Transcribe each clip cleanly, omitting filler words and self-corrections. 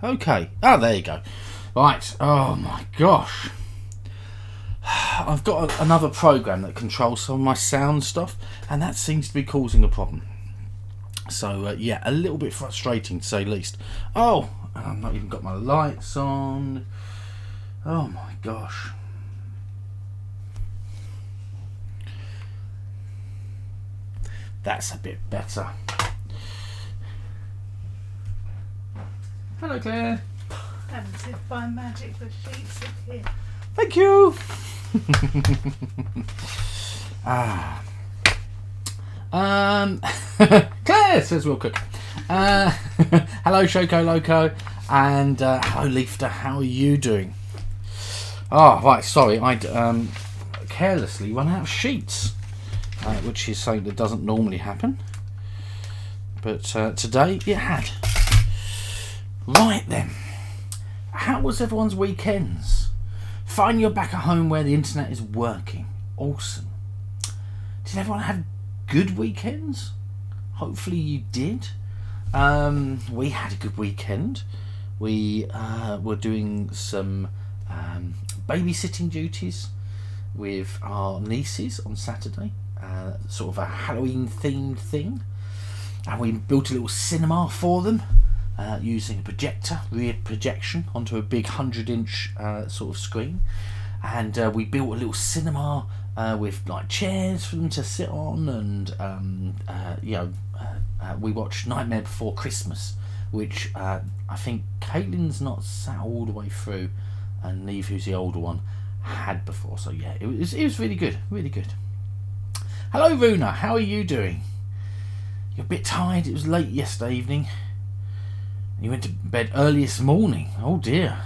Okay. Oh, there you go. Right. Oh my gosh. I've got another program that controls some of my sound stuff, and that seems to be causing a problem. So yeah, a little bit frustrating to say the least. Oh, and I've not even got my lights on. Oh my gosh. That's a bit better. Hello, Claire. And as if by magic the sheets appear. Thank you. Claire says we'll cook. Hello, Shoko Loco, and hello, Leafter. How are you doing? Oh, right. Sorry, I'd carelessly run out of sheets, which is something that doesn't normally happen, but today it had. Right then, how was everyone's weekends? Fine, you're back at home where the internet is working. Awesome. Did everyone have good weekends? Hopefully you did. We had a good weekend. We were doing some babysitting duties with our nieces on Saturday, sort of a Halloween themed thing, and we built a little cinema for them. Using a projector, rear projection onto a big 100-inch sort of screen, and we built a little cinema with like chairs for them to sit on, and we watched Nightmare Before Christmas, which I think Caitlin's not sat all the way through, and Neve, who's the older one, had before. So yeah, it was really good, really good. Hello, Runa, how are you doing? You're a bit tired. It was late yesterday evening. You went to bed early this morning. Oh dear.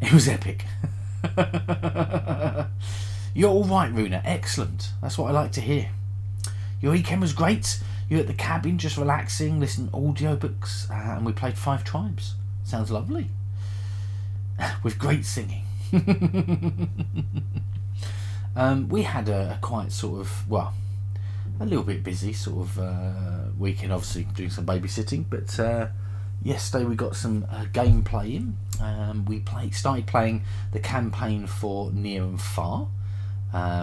It was epic. You're alright, Runa. Excellent. That's what I like to hear. Your weekend was great. You were at the cabin just relaxing, listening to audiobooks, and we played 5 Tribes. Sounds lovely. With great singing. We had a quite sort of, well, a little bit busy sort of weekend, obviously doing some babysitting, but yesterday we got some gameplay in. We started playing the campaign for Near and Far,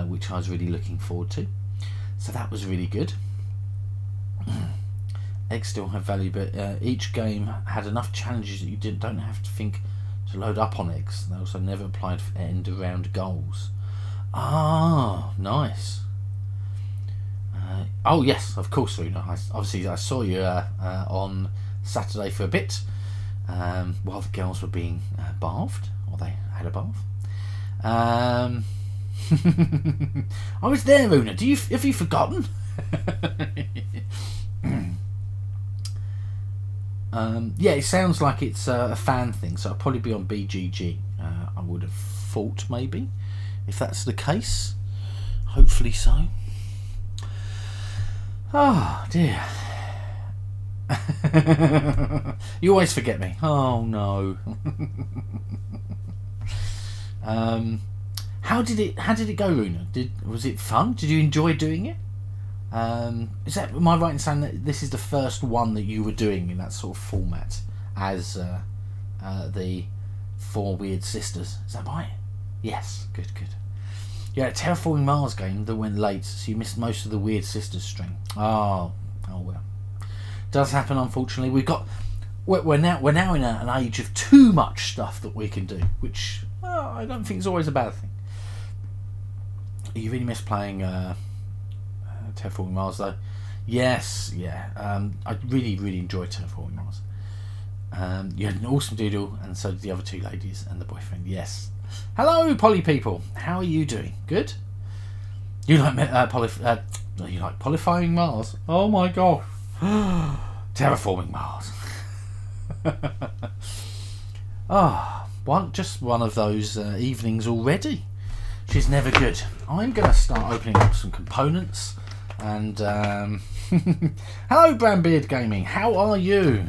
which I was really looking forward to. So that was really good. Eggs still have value, but each game had enough challenges that you don't have to think to load up on eggs. They also never applied for end-of-round goals. Ah, nice. Oh yes, of course, Runa. Obviously, I saw you on Saturday for a bit while the girls were being bathed, or they had a bath. I was there, Runa. Have you forgotten? Yeah, it sounds like it's a fan thing, so it'll probably be on BGG. I would have thought, maybe, if that's the case. Hopefully so. Oh dear. You always forget me. Oh no. How did it go, Runa? Was it fun? Did you enjoy doing it? Am I right in saying that this is the first one that you were doing in that sort of format as the 4 Weird Sisters? Is that right? Yes, good. Yeah, a Terraforming Mars game that went late, so you missed most of the Weird Sisters string. Oh well. Does happen, unfortunately. We're now in an age of too much stuff that we can do, which I don't think is always a bad thing. You really miss playing Terraforming Mars, though. Yes, yeah. I really enjoyed Terraforming Mars. You had an awesome doodle, and so did the other 2 ladies and the boyfriend. Yes. Hello, Polly people. How are you doing? Good. You like you like Polyfying Mars? Oh my gosh. Terraforming Mars. Just one of those evenings already. She's never good. I'm going to start opening up some components. And hello, Brandbeard Gaming. How are you?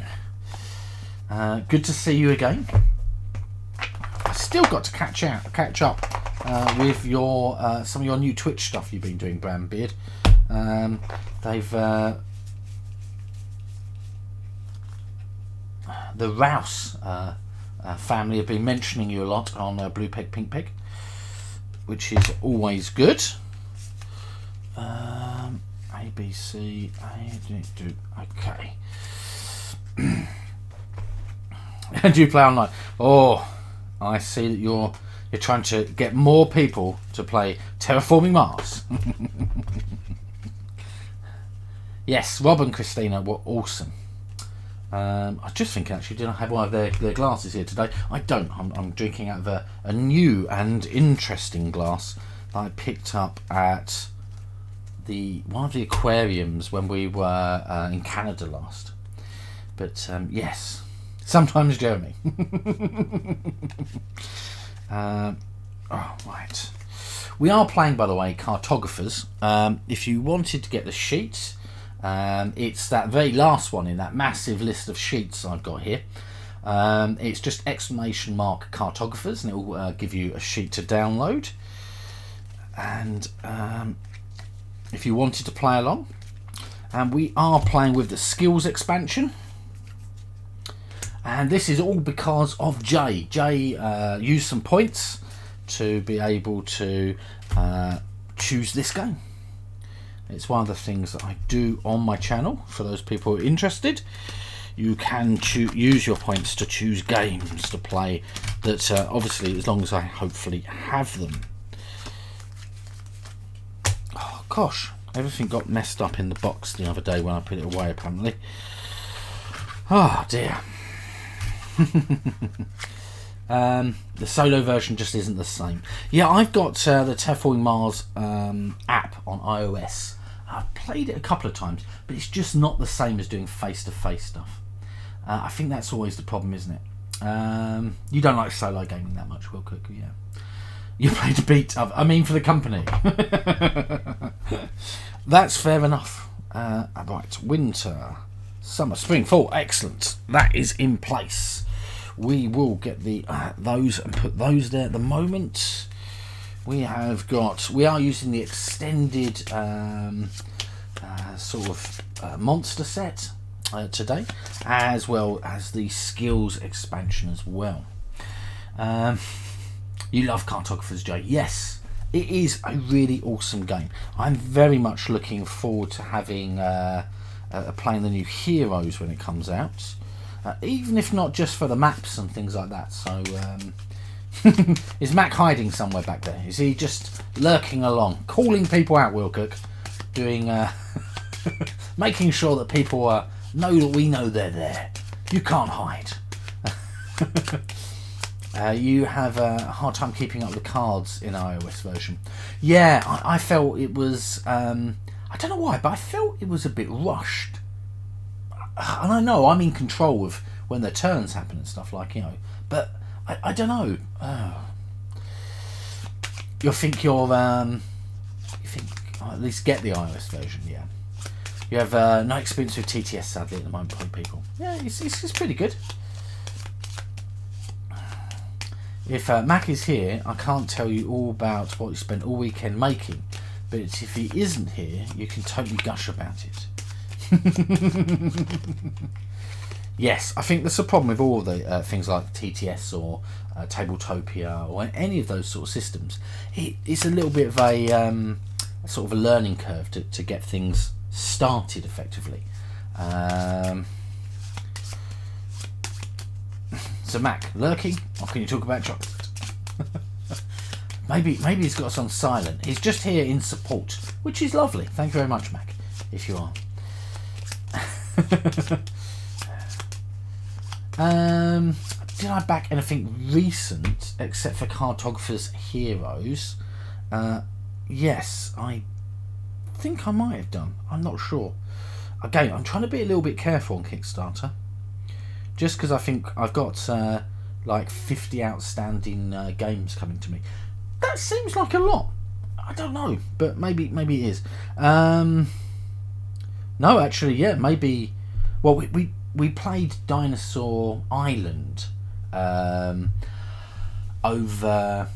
Good to see you again. I still got to catch up with your some of your new Twitch stuff you've been doing, Brandbeard. They've the Rouse family have been mentioning you a lot on Blue Peg Pink Peg, which is always good. A, B, C, okay. And you play online. Oh, I see that you're trying to get more people to play Terraforming Mars. Yes, Rob and Christina were awesome. I was just thinking, actually, did I have one of their glasses here today? I don't. I'm drinking out of a new and interesting glass that I picked up at one of the aquariums when we were in Canada last. But yes, sometimes Jeremy. Right. We are playing, by the way, Cartographers. If you wanted to get the sheet, it's that very last one in that massive list of sheets I've got here. It's just ! Cartographers, and it will give you a sheet to download. And if you wanted to play along, and we are playing with the skills expansion, and this is all because of Jay. Jay used some points to be able to choose this game. It's one of the things that I do on my channel. For those people who are interested, you can use your points to choose games to play that obviously, as long as I hopefully have them. Oh gosh, everything got messed up in the box the other day when I put it away, apparently. Oh dear. The solo version just isn't the same. Yeah, I've got the Terraforming Mars app on iOS. I've played it a couple of times, but it's just not the same as doing face-to-face stuff. I think that's always the problem, isn't it? You don't like solo gaming that much, Will Cook, yeah. You play to beat up, I mean for the company. That's fair enough. Right, winter, summer, spring, fall, excellent. That is in place. We will get the those and put those there at the moment. We are using the extended sort of monster set today, as well as the skills expansion as well. You love Cartographers, Jay. Yes, it is a really awesome game. I'm very much looking forward to having playing the new heroes when it comes out. Even if not just for the maps and things like that. So is Mac hiding somewhere back there? Is he just lurking along, calling people out, Will Cook, doing making sure that people know that we know they're there? You can't hide. You have a hard time keeping up the cards in iOS version. Yeah, I felt it was I don't know why, but I felt it was a bit rushed. And I know I'm in control of when the turns happen and stuff, like, you know, but I don't know. You think at least get the iOS version, yeah. You have no experience with TTS, sadly, at the moment, people. Yeah, it's pretty good. If Mac is here, I can't tell you all about what he spent all weekend making, but if he isn't here, you can totally gush about it. Yes, I think that's the problem with all the things like TTS or Tabletopia or any of those sort of systems. It's a little bit of a sort of a learning curve to get things started effectively. So Mac, lurking, or can you talk about chocolate? maybe he's got us on silent. He's just here in support, which is lovely. Thank you very much, Mac, if you are. Did I back anything recent except for Cartographers Heroes? Yes, I think I might have done. I'm not sure. Again, I'm trying to be a little bit careful on Kickstarter, just because I think I've got like 50 outstanding games coming to me. That seems like a lot. I don't know, but maybe it is. No, actually, yeah, maybe. Well, we played Dinosaur Island over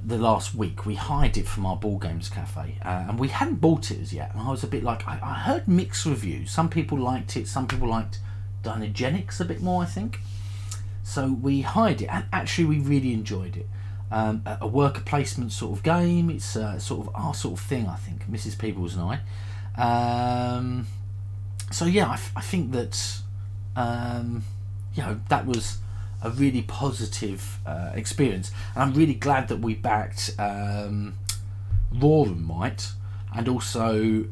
the last week. We hired it from our Ball Games Cafe, and we hadn't bought it as yet. And I was a bit like, I heard mixed reviews. Some people liked it, some people liked dynagenics a bit more, I think. So we hired it, and actually we really enjoyed it. A worker placement sort of game. It's sort of our sort of thing, I think, Mrs. Peebles and I. So yeah, I think that that was a really positive experience, and I'm really glad that we backed Raw and Might, and also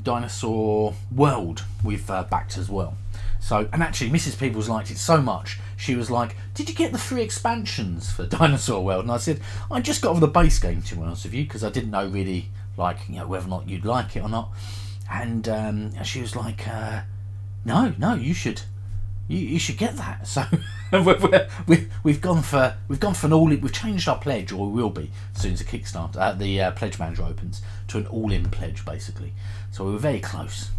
Dinosaur World we've backed as well. So, and actually Mrs. Peebles liked it so much, she was like, did you get the 3 expansions for Dinosaur World? And I said, I just got over the base game, to be honest with you, because I didn't know really, like, whether or not you'd like it or not. And she was like, no, you should get that. So we've gone for an all. We've changed our pledge, or we will be as soon as the Kickstarter, the pledge manager opens, to an all-in pledge basically. So we were very close.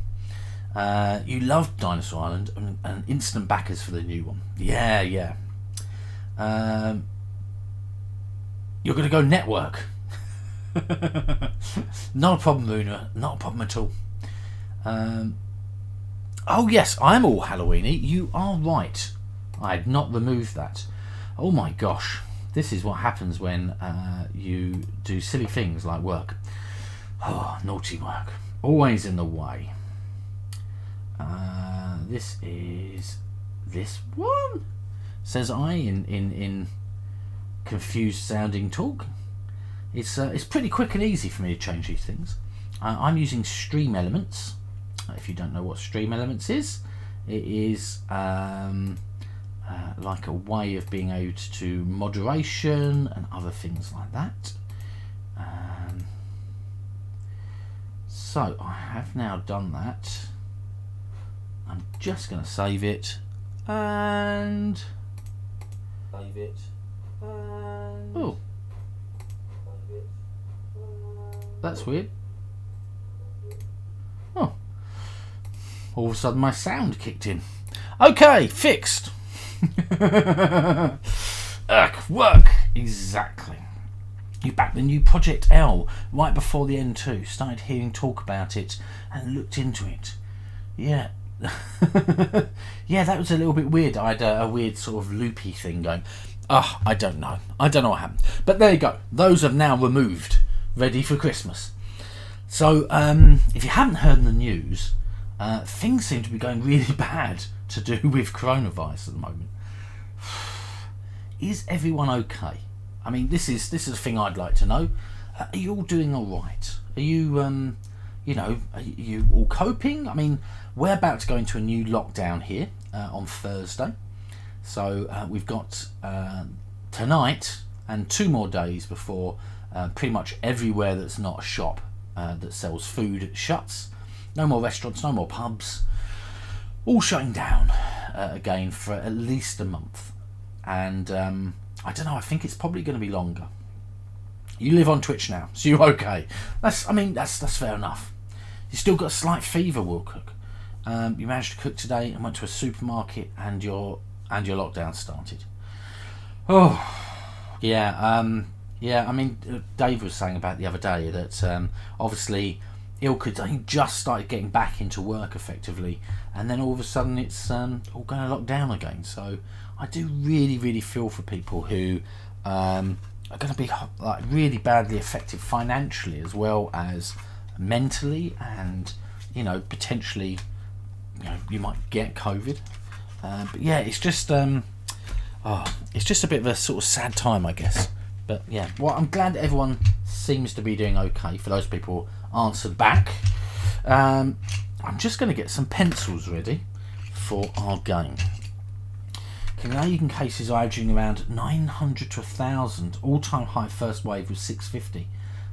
You loved Dinosaur Island, and instant backers for the new one. Yeah. You're going to go network. Not a problem, Luna. Not a problem at all. Oh yes, I'm all Halloweeny. You are right. I had not removed that. Oh my gosh, this is what happens when you do silly things like work. Oh, naughty work. Always in the way. This is this one, says I in confused sounding talk. It's pretty quick and easy for me to change these things. I'm using Stream Elements. If you don't know what Stream Elements is, it is like a way of being able to do moderation and other things like that. So I have now done that. I'm just going to save it and oh, that's weird. Oh, all of a sudden my sound kicked in. Okay, fixed. Work, exactly. You backed the new Project L right before the N2. Started hearing talk about it and looked into it. Yeah. Yeah, that was a little bit weird. I had a weird sort of loopy thing going. I don't know what happened, but there you go. Those have now removed, ready for Christmas. So if you haven't heard in the news, things seem to be going really bad to do with coronavirus at the moment. Is everyone okay? I mean, this is a thing I'd like to know. Are you all doing all right? Are you are you all coping? I mean, we're about to go into a new lockdown here on Thursday. So we've got tonight and 2 more days before pretty much everywhere that's not a shop that sells food shuts. No more restaurants, no more pubs. All shutting down again for at least a month. And I don't know, I think it's probably going to be longer. You live on Twitch now, so you're okay. That's fair enough. You still got a slight fever, Will Cook. You managed to cook today and went to a supermarket, and your lockdown started. Oh, yeah. I mean, Dave was saying about the other day that obviously Ilka just started getting back into work effectively, and then all of a sudden it's all going to lock down again. So I do really, really feel for people who are going to be like really badly affected financially as well as mentally, and potentially you might get COVID. But yeah, it's just a bit of a sort of sad time, I guess. But yeah, well, I'm glad everyone seems to be doing okay. For those people answered back, I'm just going to get some pencils ready for our game. Canadian cases are averaging around 900 to 1,000. All-time high first wave was 650.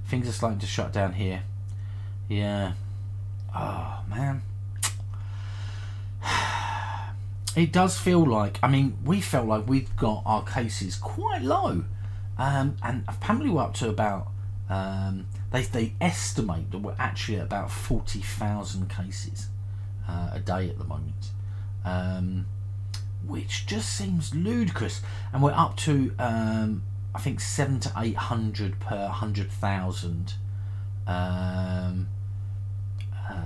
Things are starting to shut down here. Yeah. Oh, man. It does feel like, I mean, we felt like we've got our cases quite low. And apparently we're up to about, they estimate that we're actually at about 40,000 cases a day at the moment. Which just seems ludicrous. And we're up to, I think, 700 to 800 per 100,000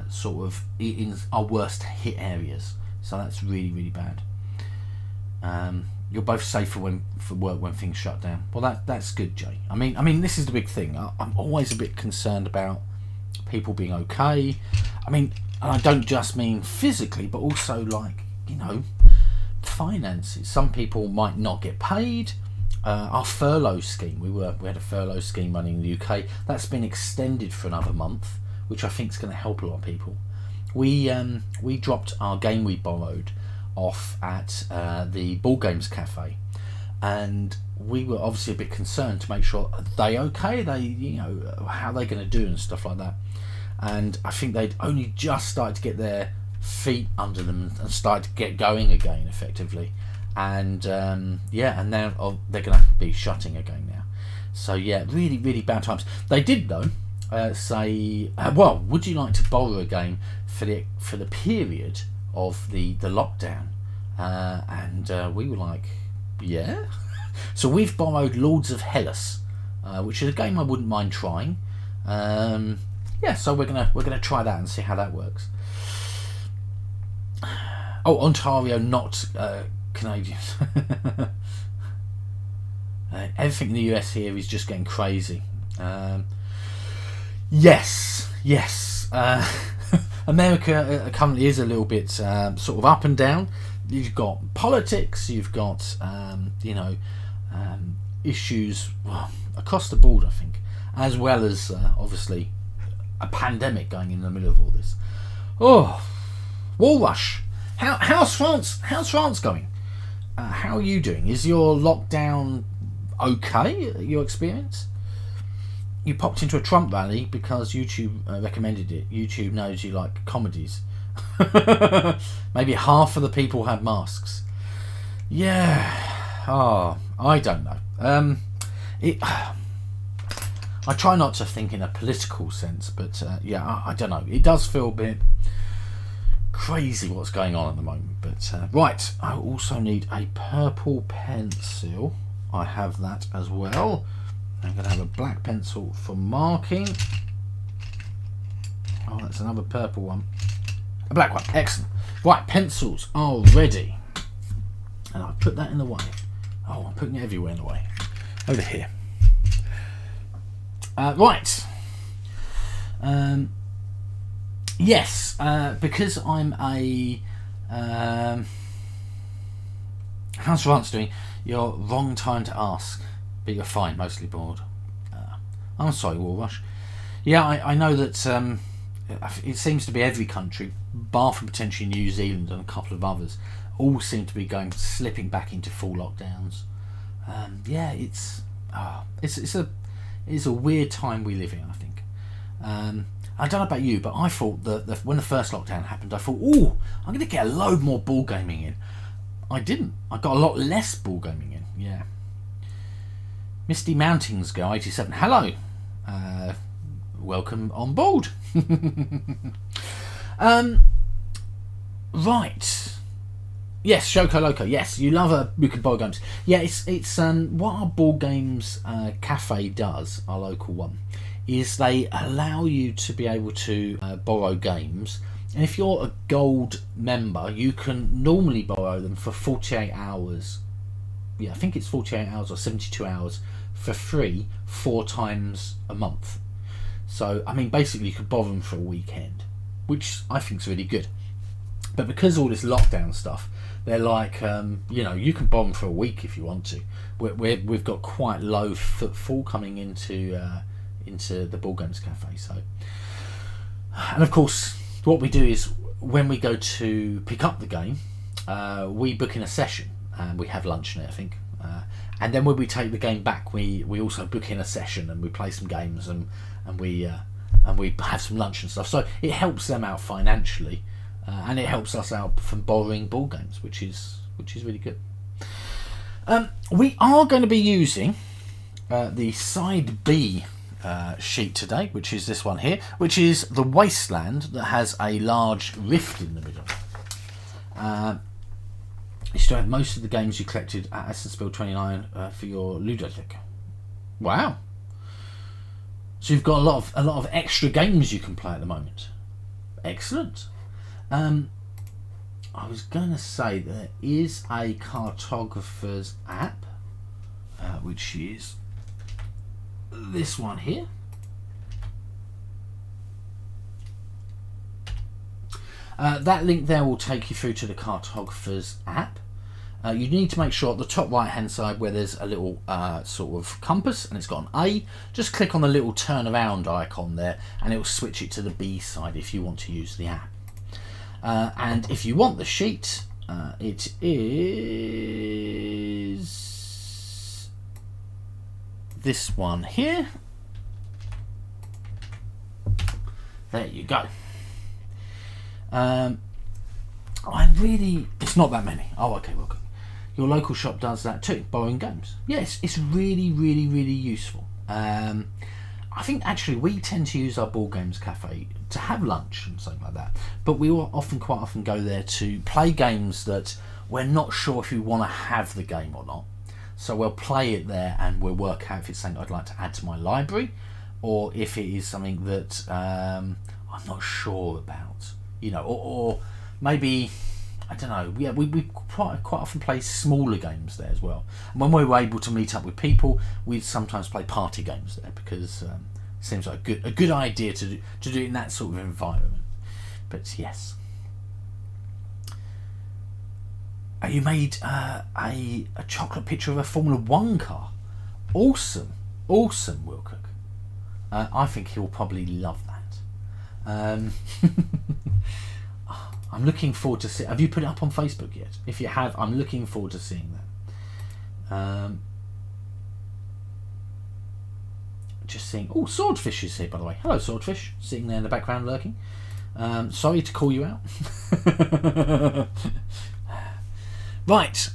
sort of in our worst hit areas. so that's really, really bad. You're both safer for work when things shut down. Well, that's good, Jay. I mean, this is the big thing. I'm always a bit concerned about people being okay. I mean, and I don't just mean physically, but also like, you know, finances. Some people might not get paid. Our furlough scheme, we had a furlough scheme running in the UK. That's been extended for another month, which I think is going to help a lot of people. We dropped our game we borrowed off at the Ball Games Cafe, and we were obviously a bit concerned to make sure, are they okay? They, you know, how are they going to do and stuff like that. And I think they'd only just started to get their feet under them and started to get going again effectively. And and now they're going to be shutting again now. So yeah, really, really bad times. They did though say, well, would you like to borrow a game for the period of the lockdown? And we were like, yeah. So we've borrowed Lords of Hellas, which is a game I wouldn't mind trying. So we're gonna try that and see how that works. Oh, Ontario, not Canadians. Everything in the US here is just getting crazy. Yes. America currently is a little bit sort of up and down. You've got politics, you've got issues across the board, I think, as well as obviously a pandemic going in the middle of all this. Oh, Wall Rush. How's France? How's France going? How are you doing? Is your lockdown okay? Your experience? You popped into a Trump rally because YouTube recommended it. YouTube knows you like comedies. Maybe half of the people had masks. Yeah. Oh, I don't know. I try not to think in a political sense, but I don't know. It does feel a bit crazy what's going on at the moment. But right, I also need a purple pencil. I have that as well. I'm going to have a black pencil for marking. Oh, that's another purple one. A black one. Excellent. Right, pencils are ready. And I'll put that in the way. Oh, I'm putting it everywhere in the way. Over here. Right. Yes, because I'm a... how's France doing? You're wrong time to ask. But you're fine, mostly bored. I'm sorry, Wall Rush. Yeah, I know that it seems to be every country, bar from potentially New Zealand and a couple of others, all seem to be slipping back into full lockdowns. It's a weird time we live in, I think. I don't know about you, but I thought that when the first lockdown happened, I thought, oh, I'm going to get a load more ball gaming in. I didn't. I got a lot less ball gaming in, yeah. Misty Mountains Girl 87. Hello. Welcome on board. Right. Yes, Shoko Loco. Yes, you love we can borrow games. Yeah, it's what our Board Games Cafe does, our local one, is they allow you to be able to borrow games. And if you're a gold member, you can normally borrow them for 48 hours. Yeah, I think it's 48 hours or 72 hours for free 4 times a month. So, I mean, basically you could borrow them for a weekend, which I think is really good. But because all this lockdown stuff, they're like, you can borrow them for a week if you want to. We've got quite low footfall coming into the Board Games Cafe. So, and of course, what we do is when we go to pick up the game, we book in a session and we have lunch in it, I think. And then when we take the game back, we also book in a session and we play some games and we have some lunch and stuff. So it helps them out financially, and it helps us out from borrowing ball games, which is really good. We are going to be using the side B sheet today, which is this one here, which is the Wasteland that has a large rift in the middle. You still have most of the games you collected at Essence Build 29 for your Ludothek. Wow! So you've got a lot of extra games you can play at the moment. Excellent. I was going to say there is a Cartographers app, which is this one here. That link there will take you through to the Cartographers app. You need to make sure at the top right hand side where there's a little sort of compass and it's got an A, just click on the little turnaround icon there and it will switch it to the B side if you want to use the app. And if you want the sheet, it is this one here. There you go. It's not that many. Oh, okay, welcome. Your local shop does that too, borrowing games. Yes, it's really, really, really useful. I think actually we tend to use our board games cafe to have lunch and something like that, but we will quite often go there to play games that we're not sure if we want to have the game or not. So we'll play it there and we'll work out if it's something I'd like to add to my library, or if it is something that I'm not sure about, you know, or maybe, I don't know. Yeah, we quite often play smaller games there as well. And when we were able to meet up with people, we'd sometimes play party games there because it seems like a good idea to do it in that sort of environment. But yes, you made a chocolate picture of a Formula 1 car. Awesome, Will Cook. I think he'll probably love that. I'm looking forward to see. Have you put it up on Facebook yet? If you have, I'm looking forward to seeing that. Just seeing. Oh, Swordfish is here, by the way. Hello, Swordfish. Sitting there in the background lurking. Sorry to call you out. Right.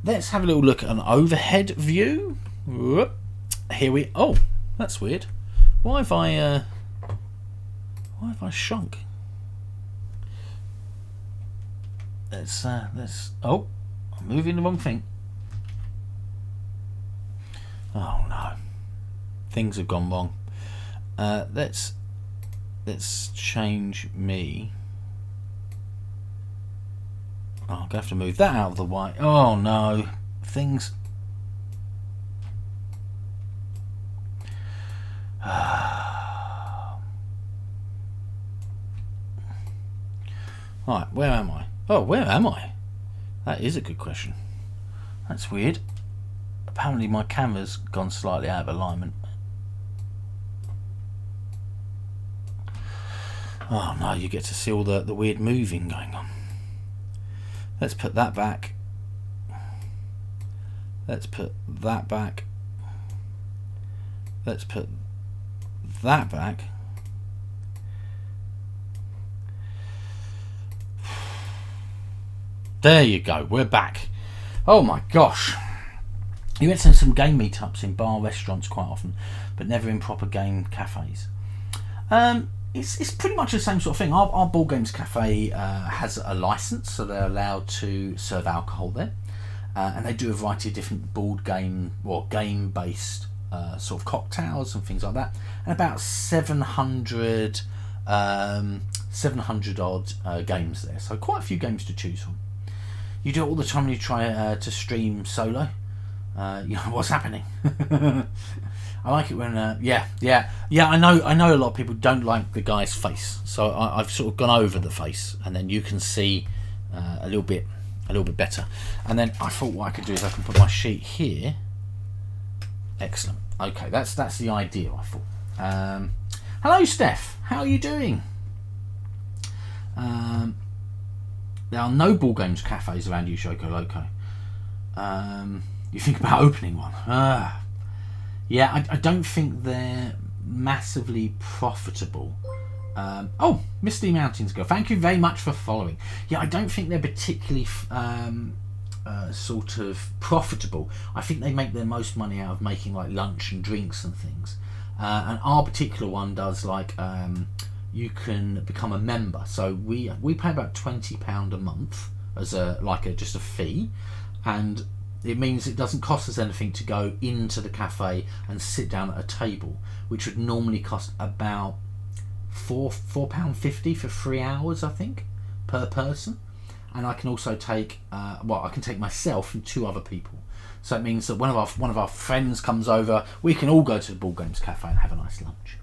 Let's have a little look at an overhead view. Whoop. Here we. Oh, that's weird. Why have I shrunk? Let's oh, I'm moving the wrong thing. Oh no, things have gone wrong. Let's change me. Oh, I'm gonna have to move that out of the way. Oh no, things. Right, where am I? Oh, where am I? That is a good question. That's weird. Apparently my camera's gone slightly out of alignment. Oh no, you get to see all the weird moving going on. Let's put that back. Let's put that back. Let's put that back. There you go, we're back. Oh my gosh. You went to some game meetups in bar restaurants quite often, but never in proper game cafes. It's pretty much the same sort of thing. Our board games cafe has a license, so they're allowed to serve alcohol there, and they do a variety of different board game or game based sort of cocktails and things like that, and about 700 odd games there, so quite a few games to choose from. You do it all the time when you try to stream solo. You know what's happening. I like it when I know a lot of people don't like the guy's face, so I've sort of gone over the face, and then you can see a little bit better. And then I thought what I could do is I can put my sheet here. Excellent. Okay, that's the idea, I thought. Hello, Steph. How are you doing? There are no ball games cafes around you, Shoko Loco. You think about opening one? Yeah, I don't think they're massively profitable. Oh, Misty Mountains Girl, thank you very much for following. Yeah, I don't think they're particularly sort of profitable. I think they make their most money out of making like lunch and drinks and things. And our particular one does like you can become a member. So we pay about £20 a month as just a fee, and it means it doesn't cost us anything to go into the cafe and sit down at a table, which would normally cost about £4.50 for 3 hours, I think, per person. and I can also take I can take myself and 2 other people. So it means that one of our friends comes over. We can all go to the Board Games Cafe and have a nice lunch.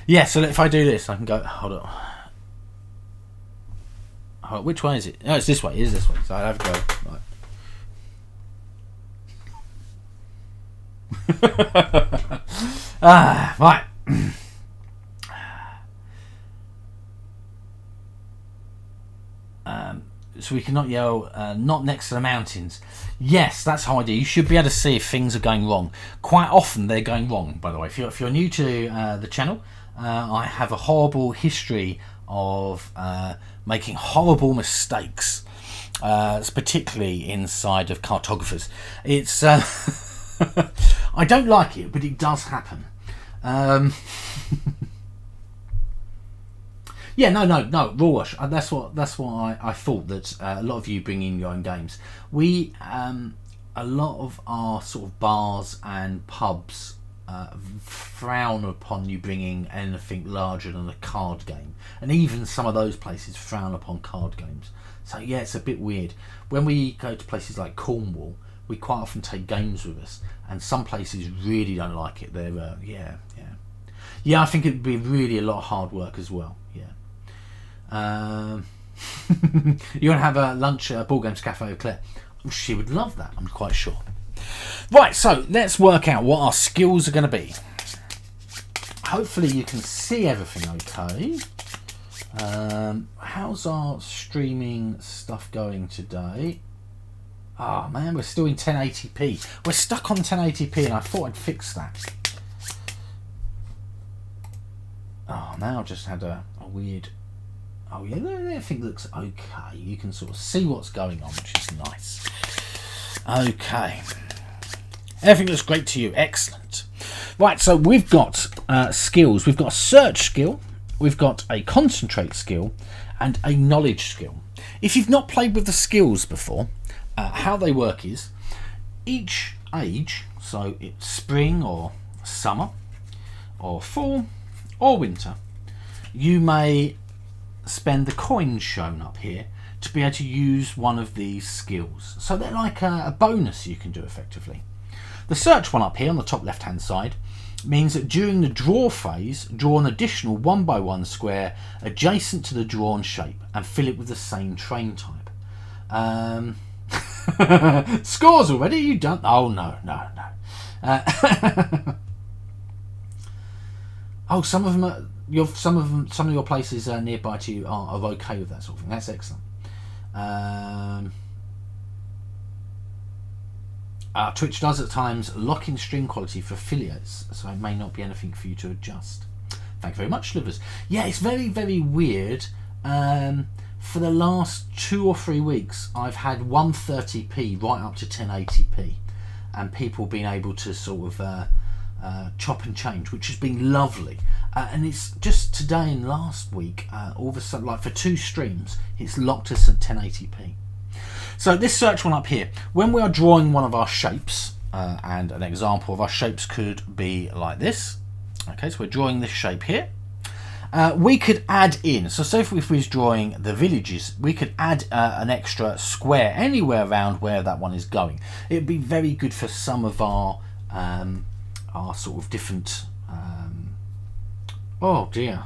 Yeah. So if I do this, I can go. Hold on. Which way is it? No, it's this way. It is this way. So I have to go. Right. Right. So we cannot yell, not next to the mountains. Yes, that's how I do. You should be able to see if things are going wrong. Quite often they're going wrong, by the way. If you're new to the channel, I have a horrible history of making horrible mistakes, particularly inside of Cartographers. It's I don't like it, but it does happen. Yeah, no, Raw Wash. That's what I thought, that a lot of you bring in your own games. We a lot of our sort of bars and pubs frown upon you bringing anything larger than a card game, and even some of those places frown upon card games. So yeah, it's a bit weird. When we go to places like Cornwall, we quite often take games with us, and some places really don't like it. They're yeah. I think it'd be really a lot of hard work as well. Yeah. You want to have a lunch at Board Games Cafe with Claire? She would love that, I'm quite sure. Right, so let's work out what our skills are going to be. Hopefully you can see everything okay. How's our streaming stuff going today? Oh man, we're still in 1080p. We're stuck on 1080p, and I thought I'd fix that. Oh, now I've just had a weird... Oh yeah, everything looks okay. You can sort of see what's going on, which is nice. Okay. Everything looks great to you. Excellent. Right, so we've got skills. We've got a search skill, we've got a concentrate skill, and a knowledge skill. If you've not played with the skills before, how they work is each age, so it's spring or summer or fall or winter, you may spend the coins shown up here to be able to use one of these skills. So they're like a bonus you can do effectively. The search one up here on the top left hand side means that during the draw phase, draw an additional 1x1 square adjacent to the drawn shape and fill it with the same train type. Scores already? You done? Oh no. Oh, some of your places nearby to you are okay with that sort of thing. That's excellent. Twitch does at times lock in string quality for affiliates, so it may not be anything for you to adjust. Thank you very much, Slivers. Yeah, it's very, very weird. For the last 2 or 3 weeks, I've had 130p right up to 1080p, and people being able to sort of chop and change, which has been lovely. And it's just today and last week, all of a sudden, like for 2 streams, it's locked us at 1080p. So this search one up here, when we are drawing one of our shapes, and an example of our shapes could be like this. Okay, so we're drawing this shape here. We could add in, so say if we was drawing the villages, we could add an extra square anywhere around where that one is going. It'd be very good for some of our sort of different oh dear,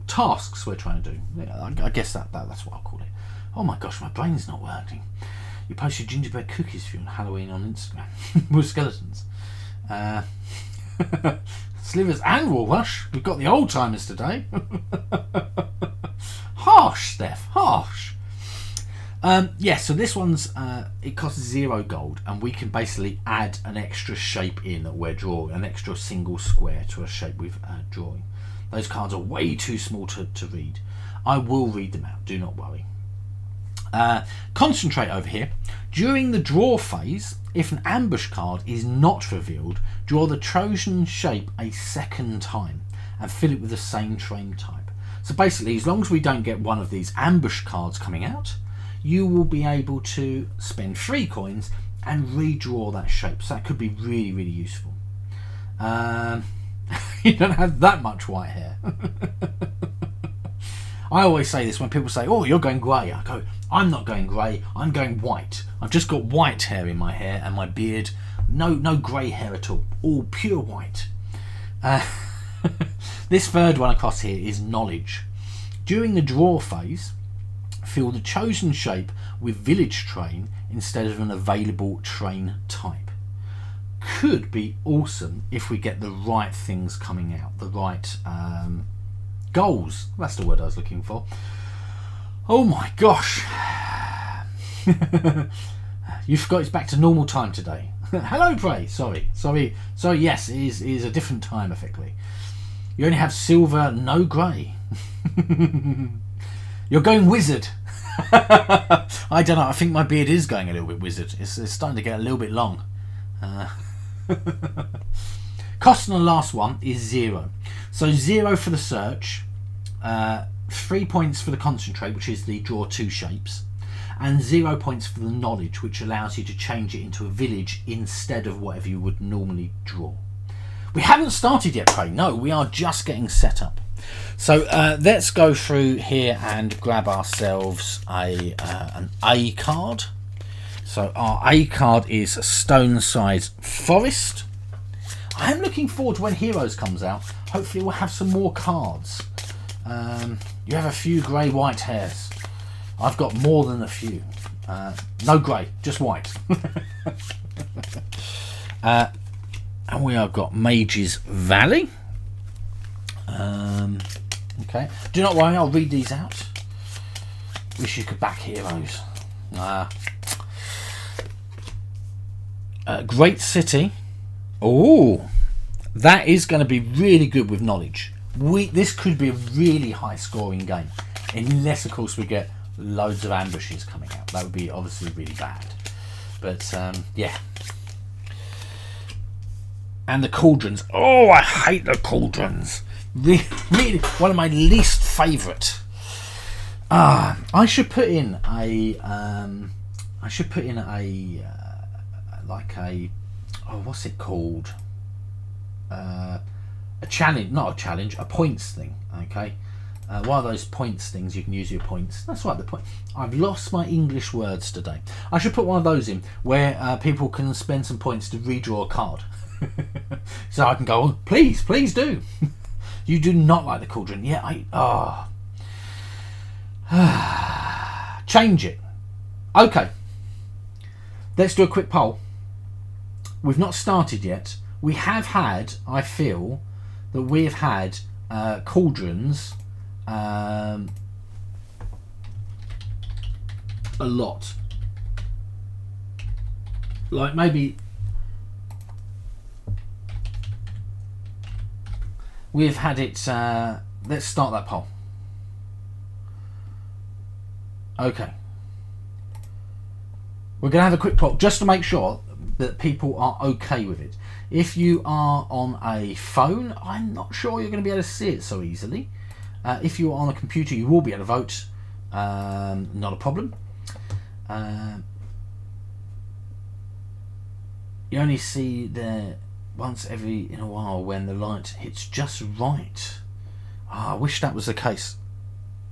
tasks we're trying to do. Yeah, I guess that's what I'll call it. Oh my gosh, my brain's not working. You posted gingerbread cookies for you on Halloween on Instagram with skeletons. Slivers and Raw Rush. We've got the old timers today. Harsh, Steph, harsh. Yeah, so this one's it costs 0 gold, and we can basically add an extra shape in that we're drawing, an extra single square to a shape we're drawing. Those cards are way too small to read. I will read them out, do not worry. Concentrate over here. During the draw phase, if an ambush card is not revealed, draw the Trojan shape a second time and fill it with the same train type. So basically, as long as we don't get one of these ambush cards coming out, you will be able to spend 3 coins and redraw that shape. So that could be really, really useful. You don't have that much white hair. I always say this when people say, oh, you're going grey. I go, I'm not going grey, I'm going white. I've just got white hair in my hair and my beard. No grey hair at all pure white. This third one across here is knowledge. During the draw phase, fill the chosen shape with village train instead of an available train type. Could be awesome if we get the right things coming out, the right goals. That's the word I was looking for. Oh my gosh. You forgot it's back to normal time today. Hello, Prey. Sorry. Yes, it is a different time, effectively. You only have silver, no grey. You're going wizard. I don't know. I think my beard is going a little bit wizard. It's starting to get a little bit long. Cost on the last one is 0. So 0 for the search, 3 points for the concentrate, which is the draw 2 shapes, and 0 points for the knowledge, which allows you to change it into a village instead of whatever you would normally draw. We haven't started yet, Prey. No, we are just getting set up. So let's go through here and grab ourselves an A card. So our A card is Stone-Side Forest. I am looking forward to when Heroes comes out. Hopefully we'll have some more cards. You have a few grey-white hairs. I've got more than a few. No grey, just white. And we have got Mage's Valley. Okay. Do not worry, I'll read these out. Wish you could back Heroes. Great City. Oh, that is going to be really good with knowledge. This could be a really high scoring game, unless of course we get loads of ambushes coming out. That would be obviously really bad, but yeah. And the cauldrons. Oh, I hate the cauldrons. Really one of my least favourite. I should put in a like a, oh, what's it called? A challenge, not a challenge, a points thing. Okay, one of those points things you can use your points. That's right, the point. I've lost my English words today. I should put one of those in where people can spend some points to redraw a card. So I can go, oh, please do. You do not like the cauldron. Yeah, change it. Okay, let's do a quick poll. We've not started yet. We have had, I feel that we have had cauldrons a lot. Like maybe we've had it. Let's start that poll. Okay. We're going to have a quick poll just to make sure that people are okay with it. If you are on a phone, I'm not sure you're going to be able to see it so easily. If you are on a computer, you will be able to vote. Not a problem. You only see there once every in a while when the light hits just right. I wish that was the case.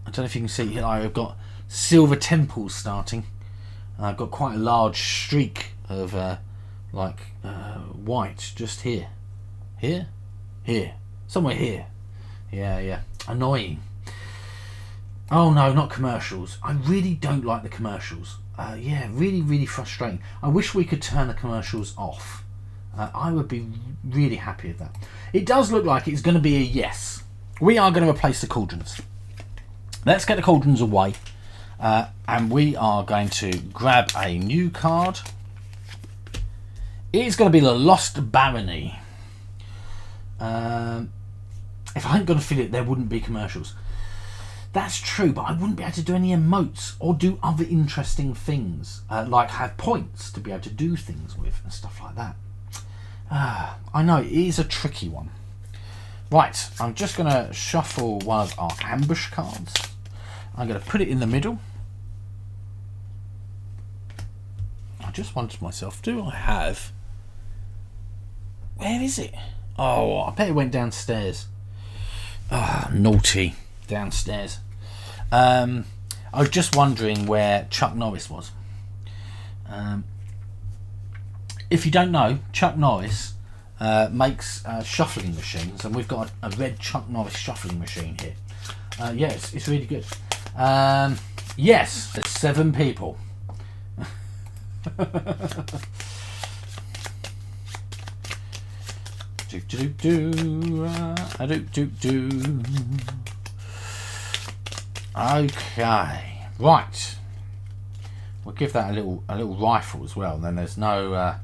I don't know if you can see here. I've got silver temples starting. I've got quite a large streak of white just here, somewhere here. Yeah, annoying. Oh no, not commercials. I really don't like the commercials. Yeah, really frustrating. I wish we could turn the commercials off. I would be really happy with that. It does look like it's going to be a yes. We are going to replace the cauldrons. Let's get the cauldrons away, and we are going to grab a new card. It's going to be the Lost Barony. If I hadn't got to feel it, there wouldn't be commercials. That's true, but I wouldn't be able to do any emotes or do other interesting things, like have points to be able to do things with and stuff like that. I know, it is a tricky one. Right, I'm just going to shuffle one of our ambush cards. I'm going to put it in the middle. I just wondered to myself, do I have... Where is it? Oh, I bet it went downstairs. Ah, naughty. Downstairs. I was just wondering where Chuck Norris was. If you don't know, Chuck Norris makes shuffling machines, and we've got a red Chuck Norris shuffling machine here. Yes, it's really good. Yes, there's 7 people. Okay, right. We'll give that a little rifle as well. And then there's no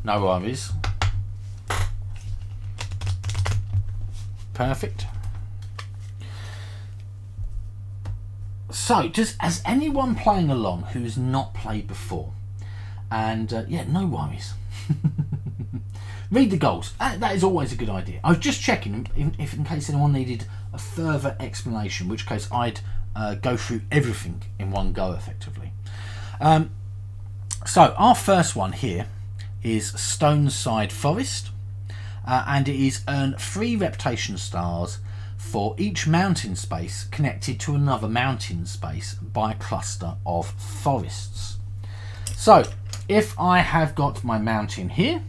worries. Perfect. So, has anyone playing along who's not played before? And yeah, no worries. Read the goals. That is always a good idea. I was just checking if in case anyone needed a further explanation, in which case I'd go through everything in one go effectively. So our first one here is Stoneside Forest, and it is earn 3 reputation stars for each mountain space connected to another mountain space by a cluster of forests. So if I have got my mountain here,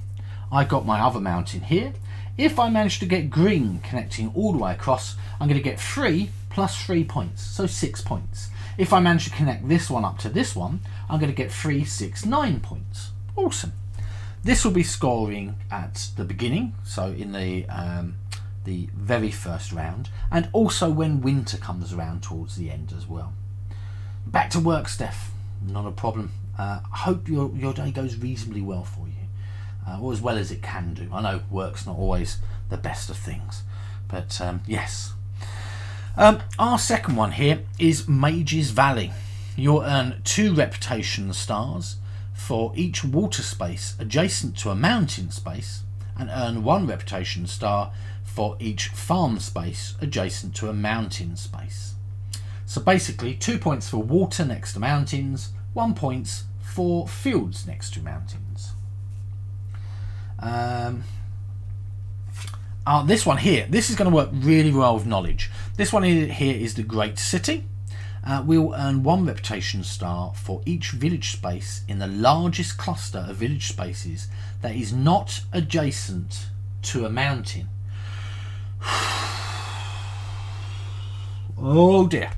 I got my other mountain here. If I manage to get green connecting all the way across, I'm going to get 3 plus 3 points, so 6 points. If I manage to connect this one up to this one, I'm going to get 3, 6, 9 points. Awesome. This will be scoring at the beginning, so in the very first round, and also when winter comes around towards the end as well. Back to work, Steph. Not a problem. I hope your day goes reasonably well for you. Or as well as it can do. I know work's not always the best of things, but yes. Our second one here is Mage's Valley. You'll earn 2 reputation stars for each water space adjacent to a mountain space, and earn 1 reputation star for each farm space adjacent to a mountain space. So basically 2 points for water next to mountains, 1 point for fields next to mountains. This one here, this is going to work really well with knowledge. This one here is the Great City. We'll earn 1 reputation star for each village space in the largest cluster of village spaces that is not adjacent to a mountain. Oh dear.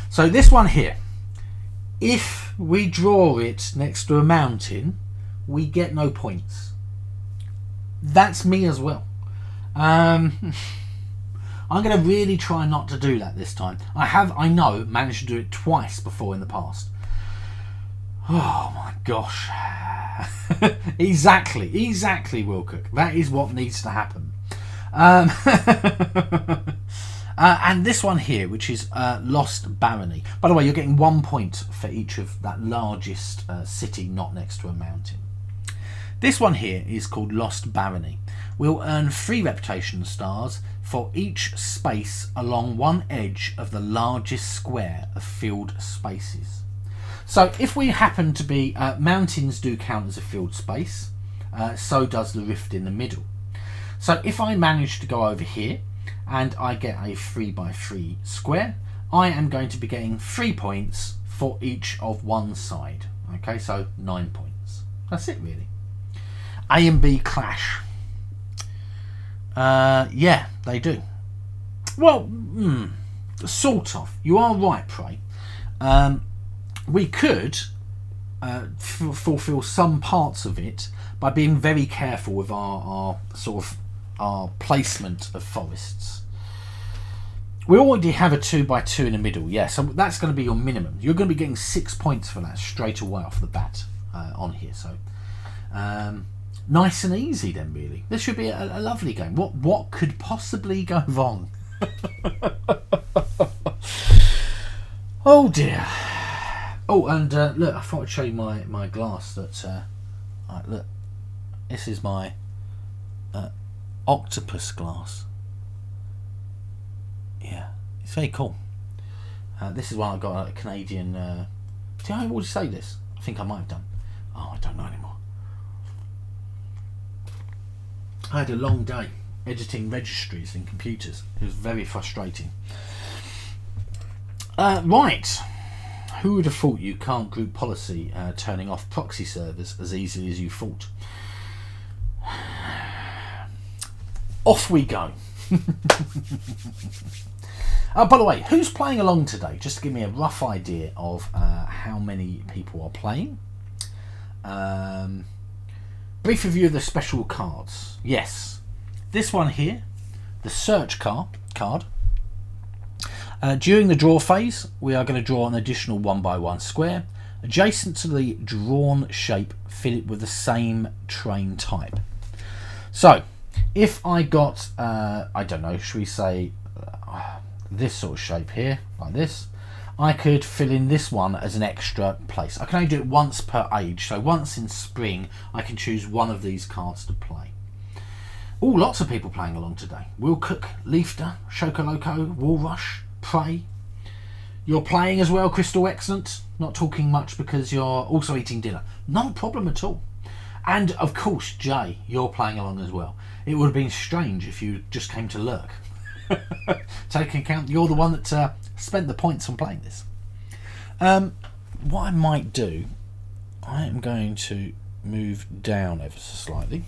So this one here, if we draw it next to a mountain, we get no points. That's me as well. I'm going to really try not to do that this time. I know, managed to do it twice before in the past. Oh my gosh. Exactly, Wilcock. That is what needs to happen. And this one here, which is Lost Barony. By the way, you're getting 1 point for each of that largest city not next to a mountain. This one here is called Lost Barony. We'll earn 3 reputation stars for each space along one edge of the largest square of field spaces. So if we happen to be, mountains do count as a field space, so does the rift in the middle. So if I manage to go over here and I get a 3x3 square, I am going to be getting 3 points for each of one side. Okay, so 9 points. That's it really. A and B clash. Yeah, they do. Well, sort of. You are right, Prey. We could fulfill some parts of it by being very careful with our placement of forests. We already have a 2x2 in the middle, yeah, so that's going to be your minimum. You're going to be getting 6 points for that straight away off the bat on here. So nice and easy then, really. This should be a lovely game. What could possibly go wrong? Oh dear. Oh, and look, I thought I'd show you my glass. That look, this is my octopus glass. Yeah, it's very cool. This is one I got at a Canadian. Did I already say this? I think I might have done. Oh, I don't know anymore. I had a long day editing registries and computers. It was very frustrating. Right. Who would have thought you can't group policy turning off proxy servers as easily as you thought? Off we go. By the way, who's playing along today? Just to give me a rough idea of how many people are playing. Brief review of the special cards. Yes, this one here, the search card. During the draw phase, we are going to draw an additional 1x1 square. Adjacent to the drawn shape, fill it with the same train type. So, if I got, I don't know, should we say this sort of shape here, like this, I could fill in this one as an extra place. I can only do it once per age, so once in spring I can choose one of these cards to play. Oh, lots of people playing along today. Will Cook, Leafter, Shoko Loco, Wall Rush, Prey. You're playing as well, Crystal, excellent. Not talking much because you're also eating dinner. No problem at all. And of course, Jay, you're playing along as well. It would have been strange if you just came to lurk. Taking account, you're the one that spent the points on playing this. What I might do, I am going to move down ever so slightly,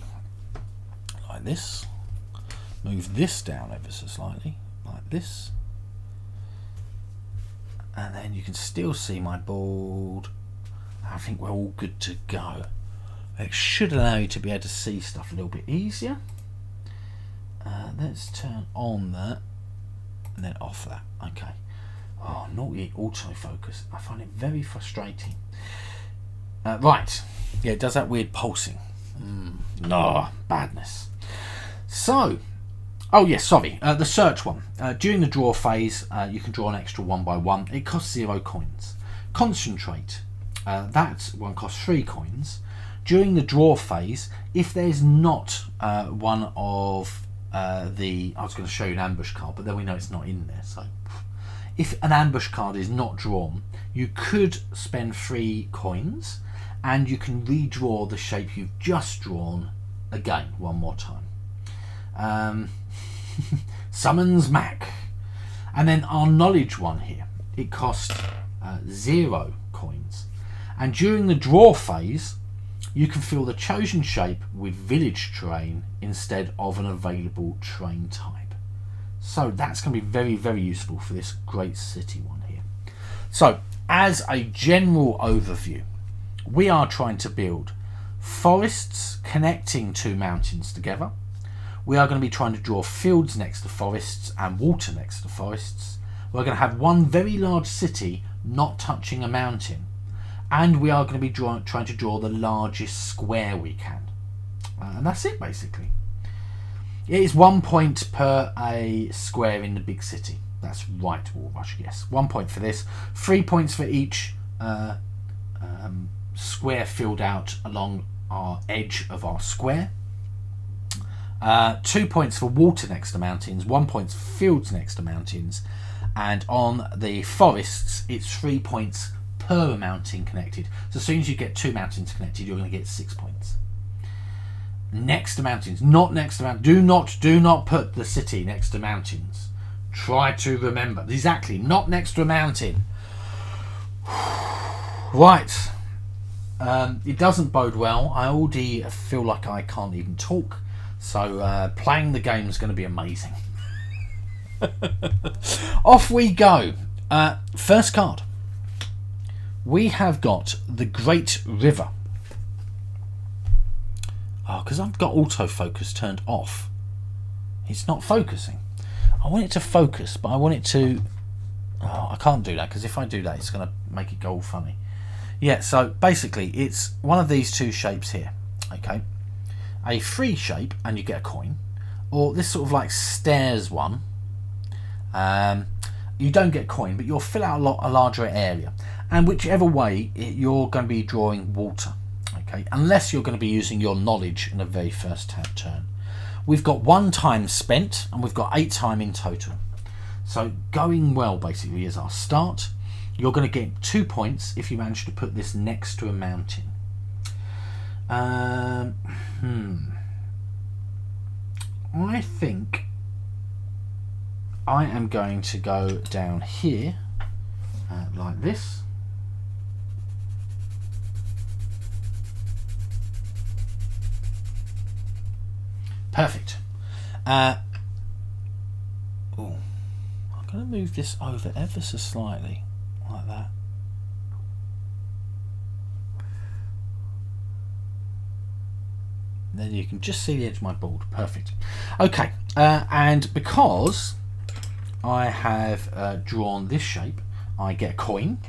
like this. Move this down ever so slightly, like this. And then you can still see my board. I think we're all good to go. It should allow you to be able to see stuff a little bit easier. Let's turn on that and then off that. Okay. Oh, naughty autofocus. I find it very frustrating. Right. Yeah, it does that weird pulsing. No, badness. So, oh yes, sorry. The search one. During the draw phase, you can draw an extra 1x1. It costs 0 coins. Concentrate. That one costs 3 coins. During the draw phase, if there's not one of I was going to show you an ambush card, but then we know it's not in there. So, if an ambush card is not drawn, you could spend 3 coins, and you can redraw the shape you've just drawn again one more time. Summons Mac, and then our knowledge one here. It costs 0 coins, and during the draw phase, you can fill the chosen shape with village terrain instead of an available train type. So that's going to be very, very useful for this great city one here. So as a general overview, we are trying to build forests connecting 2 mountains together. We are going to be trying to draw fields next to forests and water next to forests. We're going to have one very large city not touching a mountain. And we are going to be trying to draw the largest square we can. And that's it, basically. It is 1 point per a square in the big city. That's right, Wall Rush, yes. 1 point for this. 3 points for each square filled out along our edge of our square. 2 points for water next to mountains. 1 point for fields next to mountains. And on the forests, it's 3 points per mountain connected. So as soon as you get 2 mountains connected, you're going to get 6 points. Next to mountains, not next to mountains. Do not put the city next to mountains. Try to remember. Exactly, not next to a mountain. Right. It doesn't bode well. I already feel like I can't even talk. So playing the game is going to be amazing. Off we go. First card. We have got the Great River. Oh, because I've got autofocus turned off. It's not focusing. I want it to focus, but I want it to... Oh, I can't do that, because if I do that, it's going to make it go all funny. Yeah, so basically, it's one of these 2 shapes here. Okay. A free shape, and you get a coin. Or this sort of like stairs one. You don't get a coin, but you'll fill out a larger area. And whichever way, you're going to be drawing water, okay? Unless you're going to be using your knowledge in the very first turn. We've got 1 time spent, and we've got 8 time in total. So going well, basically, is our start. You're going to get 2 points if you manage to put this next to a mountain. I think I am going to go down here like this. Perfect. I'm going to move this over ever so slightly, like that. Then you can just see the edge of my board. Perfect. Okay, and because I have drawn this shape, I get a coin.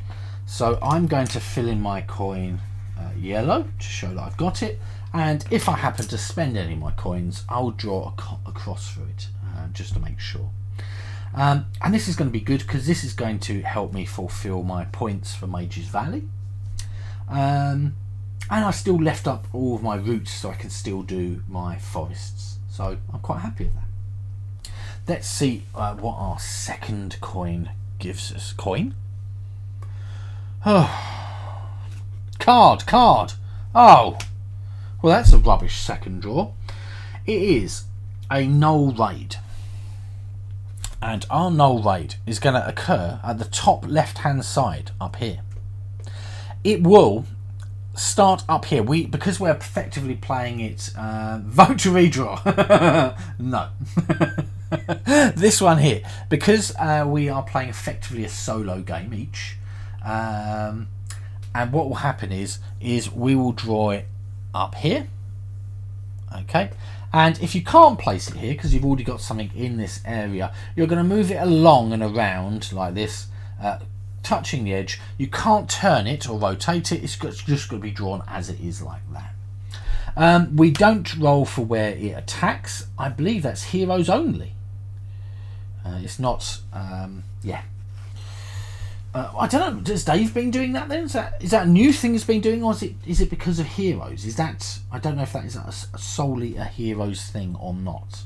So I'm going to fill in my coin yellow to show that I've got it. And if I happen to spend any of my coins, I'll draw a cross through it, just to make sure. And this is going to be good because this is going to help me fulfill my points for Mage's Valley. And I still left up all of my routes so I can still do my forests. So I'm quite happy with that. Let's see what our second coin gives us. Coin? Oh. Card. Oh. Well, that's a rubbish second draw. It is a null raid. And our null raid is going to occur at the top left hand side up here. It will start up here. Because we're effectively playing it vote to redraw. No. This one here. Because we are playing effectively a solo game each. And what will happen is we will draw it up here. Okay. And if you can't place it here because you've already got something in this area, you're going to move it along and around like this, touching the edge. You can't turn it or rotate it. It's just going to be drawn as it is like that. We don't roll for where it attacks. I believe that's heroes only. It's not, yeah. I don't know. Has Dave been doing that then? Is that a new thing he's been doing, or is it because of heroes? Is that, I don't know if that is solely a heroes thing or not.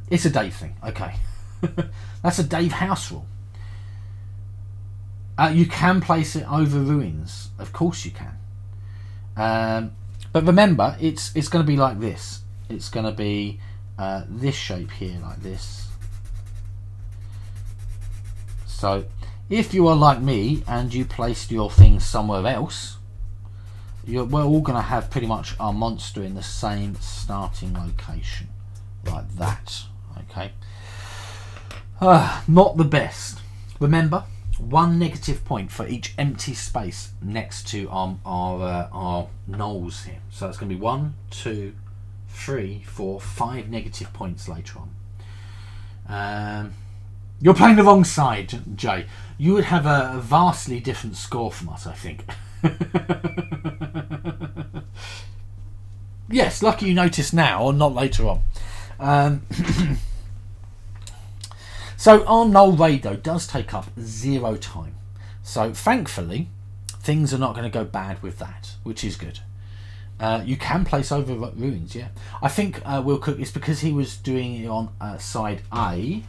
It's a Dave thing. Okay, that's a Dave house rule. You can place it over ruins, of course you can. But remember, it's going to be like this. It's going to be this shape here, like this. So if you are like me and you placed your things somewhere else, we're all going to have pretty much our monster in the same starting location, like that. Okay, not the best. Remember, 1 negative point for each empty space next to our knolls here. So it's going to be 1, 2, 3, 4, 5 negative points later on. You're playing the wrong side, Jay. You would have a vastly different score from us, I think. Yes, lucky you noticed now, or not later on. So our null raid, though, does take up 0 time. So thankfully, things are not going to go bad with that, which is good. You can place over ruins, yeah. I think Will Cook is because he was doing it on side A,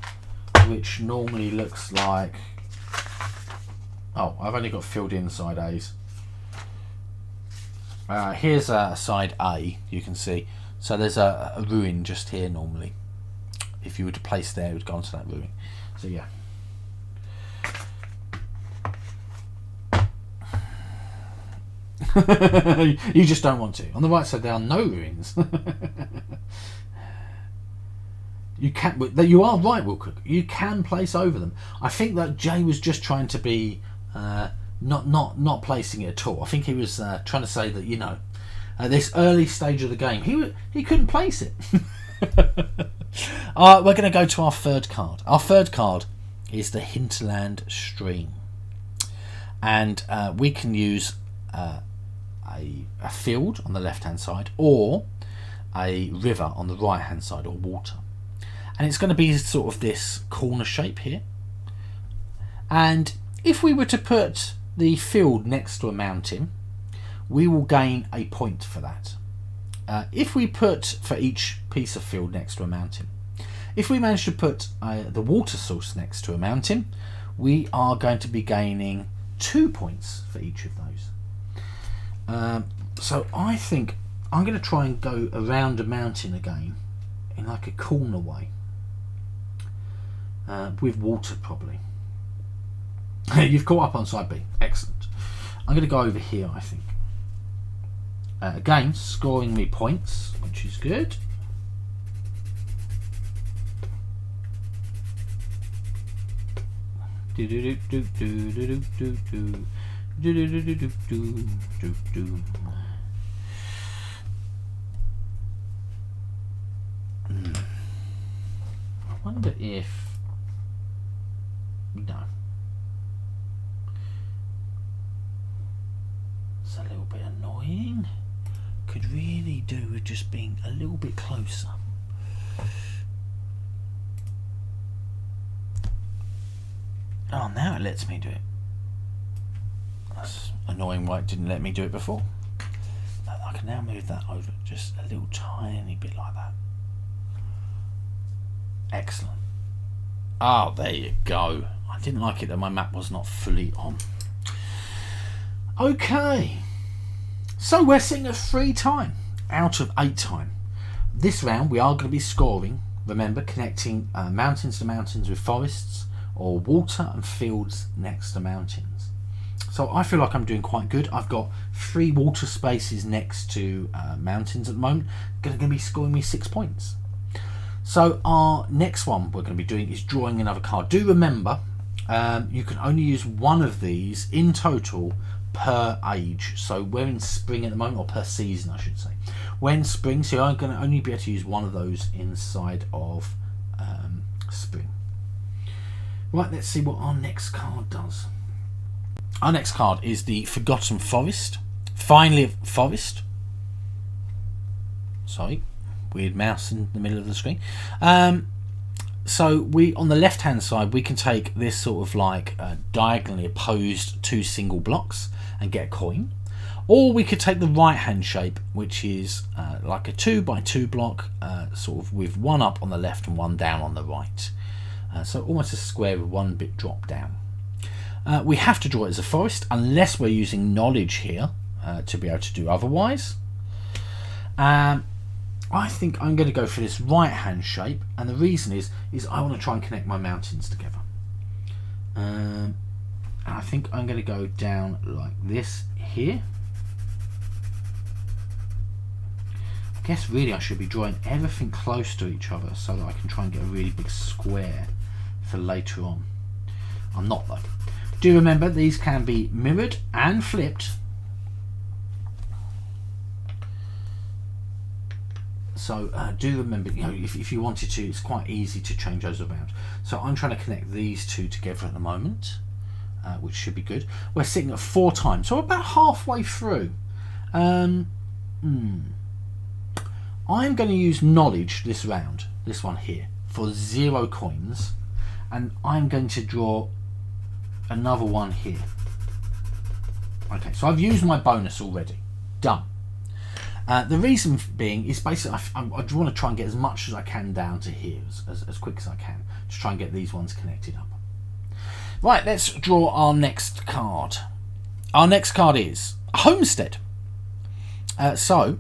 which normally looks like... Oh, I've only got filled in side A's. Here's side A, you can see. So there's a ruin just here normally. If you were to place there, it would go onto that ruin. So yeah. You just don't want to. On the right side there are no ruins. You can. You are right, Will Cook. You can place over them. I think that Jay was just trying to be not placing it at all. I think he was trying to say that, you know, at this early stage of the game, he couldn't place it. We're going to go to our third card. Our third card is the Hinterland Stream, and we can use a field on the left hand side or a river on the right hand side, or water. And it's going to be sort of this corner shape here. And if we were to put the field next to a mountain, we will gain a point for that. If we put, for each piece of field next to a mountain, if we manage to put the water source next to a mountain, we are going to be gaining 2 points for each of those. So I think I'm going to try and go around a mountain again in like a corner way. With water probably. You've caught up on side B. Excellent. I'm going to go over here, I think. Again, scoring me points, which is good. I wonder if... No. It's a little bit annoying. Could really do with just being a little bit closer. Oh, now it lets me do it. That's annoying why it didn't let me do it before. I can now move that over just a little tiny bit like that. Excellent. Oh, there you go. I didn't like it that my map was not fully on. Okay. So we're sitting at 3 time out of 8 time. This round we are going to be scoring, remember, connecting mountains to mountains with forests, or water and fields next to mountains. So I feel like I'm doing quite good. I've got 3 water spaces next to mountains at the moment. Going to be scoring me 6 points. So our next one we're going to be doing is drawing another card. Do remember, you can only use one of these in total per age. So we're in spring at the moment, or per season I should say. We're in spring, so you're going to only be able to use one of those inside of spring. Right, let's see what our next card does. Our next card is the Forgotten Forest. Finally, Forest. Sorry, weird mouse in the middle of the screen. So we, on the left hand side, we can take this sort of like diagonally opposed 2 single blocks and get a coin. Or we could take the right hand shape, which is like a 2 by 2 block, sort of with 1 up on the left and 1 down on the right. So almost a square with 1 bit drop down. We have to draw it as a forest unless we're using knowledge here to be able to do otherwise. I think I'm going to go for this right hand shape, and the reason is I want to try and connect my mountains together. And I think I'm going to go down like this here. I guess really I should be drawing everything close to each other so that I can try and get a really big square for later on. I'm not though. Do remember these can be mirrored and flipped. So do remember, you know, if you wanted to, it's quite easy to change those around. So I'm trying to connect these 2 together at the moment, which should be good. We're sitting at 4 times, so about halfway through. I'm going to use knowledge this round, this one here, for 0 coins, and I'm going to draw another one here. Okay, so I've used my bonus already. Done. The reason being is basically I want to try and get as much as I can down to here as quick as I can to try and get these ones connected up. Right, let's draw our next card. Our next card is a homestead. So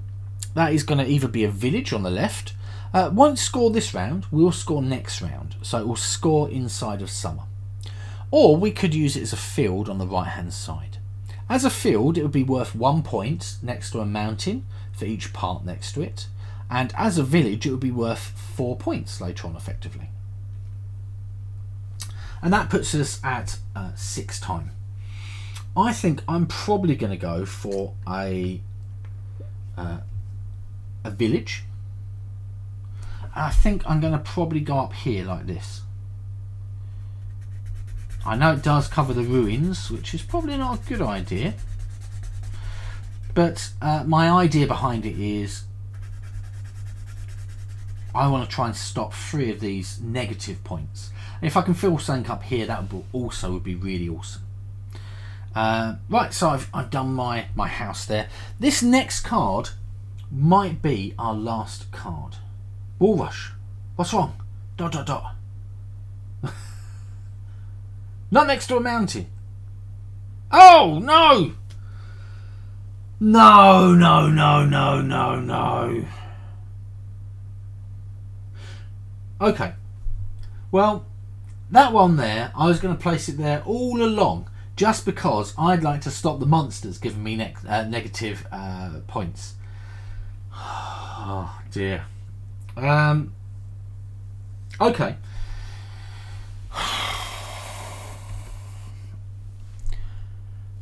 that is going to either be a village on the left. Won't score this round, we'll score next round. So it will score inside of summer. Or we could use it as a field on the right hand side. As a field, it would be worth 1 point next to a mountain for each part next to it. And as a village, it would be worth 4 points later on effectively. And that puts us at 6 time. I think I'm probably going to go for a village. I think I'm going to probably go up here like this. I know it does cover the ruins, which is probably not a good idea. But my idea behind it is I want to try and stop 3 of these negative points. And if I can fill something up here, that would also be really awesome. Right, so I've done my house there. This next card might be our last card. Walrush, what's wrong? ... Not next to a mountain. Oh, no! No. Okay. Well, that one there, I was going to place it there all along, just because I'd like to stop the monsters giving me negative points. Oh dear. Okay.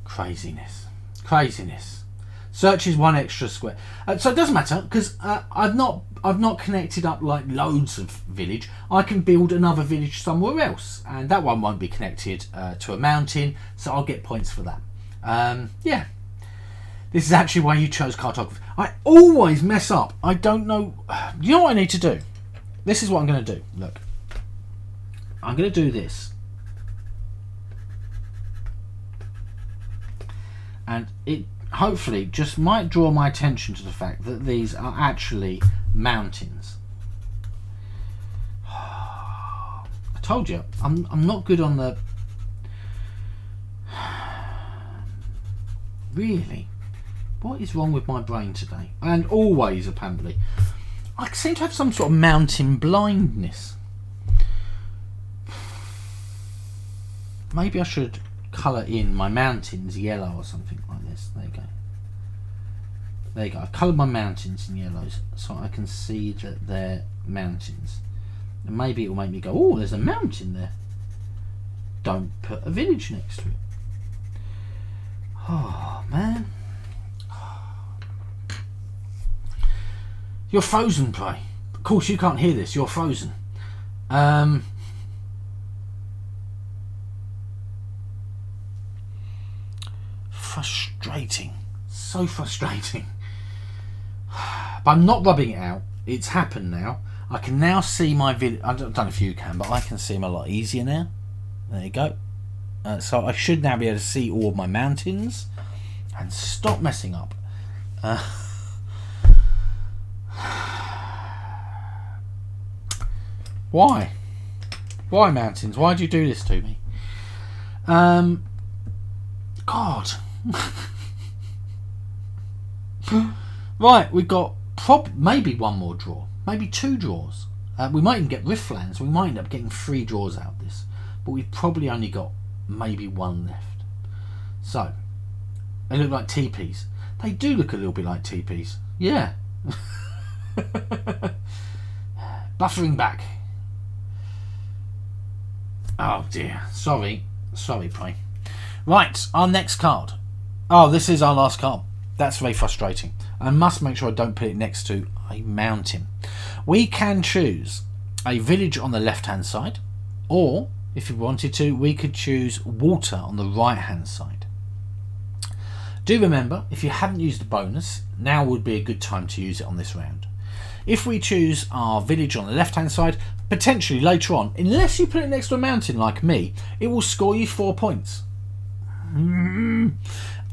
Craziness. Search is 1 extra square. So it doesn't matter, because I've not connected up like loads of village. I can build another village somewhere else, and that one won't be connected to a mountain, so I'll get points for that. Yeah. This is actually why you chose cartography. I always mess up. I don't know. You know what I need to do? This is what I'm going to do. Look. I'm going to do this. And it hopefully just might draw my attention to the fact that these are actually mountains. I told you, I'm not good on the... Really? What is wrong with my brain today? And always, apparently. I seem to have some sort of mountain blindness. Maybe I should colour in my mountains yellow or something like this. There you go. There you go. I've coloured my mountains in yellows so I can see that they're mountains. And maybe it will make me go, oh, there's a mountain there. Don't put a village next to it. Oh, man. You're frozen, Prey. Of course, you can't hear this. You're frozen. Frustrating. So frustrating. But I'm not rubbing it out. It's happened now. I can now see my village. I don't know if you can, but I can see them a lot easier now. There you go. So I should now be able to see all of my mountains and stop messing up. Why? Why mountains? Why do you do this to me? God. Right, we've got maybe one more draw, maybe 2 draws. We might even get Riftlands. We might end up getting 3 draws out of this, but we've probably only got maybe 1 left. So they look like teepees. They do look a little bit like teepees. Yeah. Buffering back. Oh dear. Sorry, Prey. Right, our next card. Oh, this is our last card. That's very frustrating. I must make sure I don't put it next to a mountain. We can choose a village on the left hand side, or if we wanted to, we could choose water on the right hand side. Do remember, if you haven't used the bonus, now would be a good time to use it on this round. If we choose our village on the left hand side, potentially later on, unless you put it next to a mountain like me, it will score you 4 points.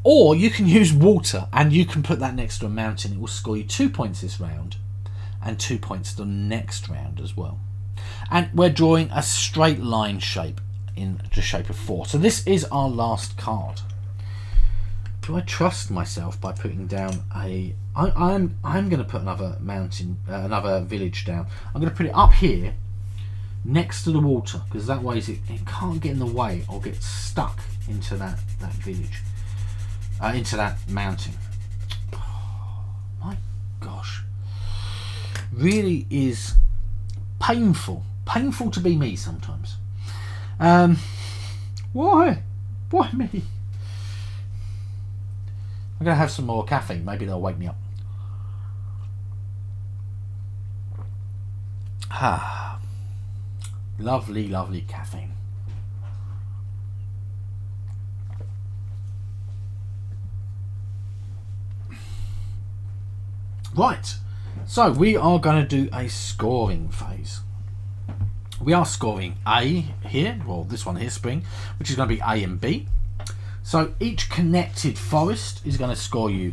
Or you can use water and you can put that next to a mountain. It will score you 2 points this round and 2 points the next round as well. And we're drawing a straight line shape in the shape of 4. So this is our last card. Do I trust myself by putting down a... I'm going to put another mountain, another village down. I'm going to put it up here next to the water, because that way it can't get in the way or get stuck into that village, into that mountain. Oh, my gosh, really is painful to be me sometimes. Why me? I'm going to have some more caffeine. Maybe they'll wake me up. Ah, lovely caffeine. Right, so we are going to do a scoring phase. We are scoring A here, well this one here, spring, which is going to be A and B. So each connected forest is going to score you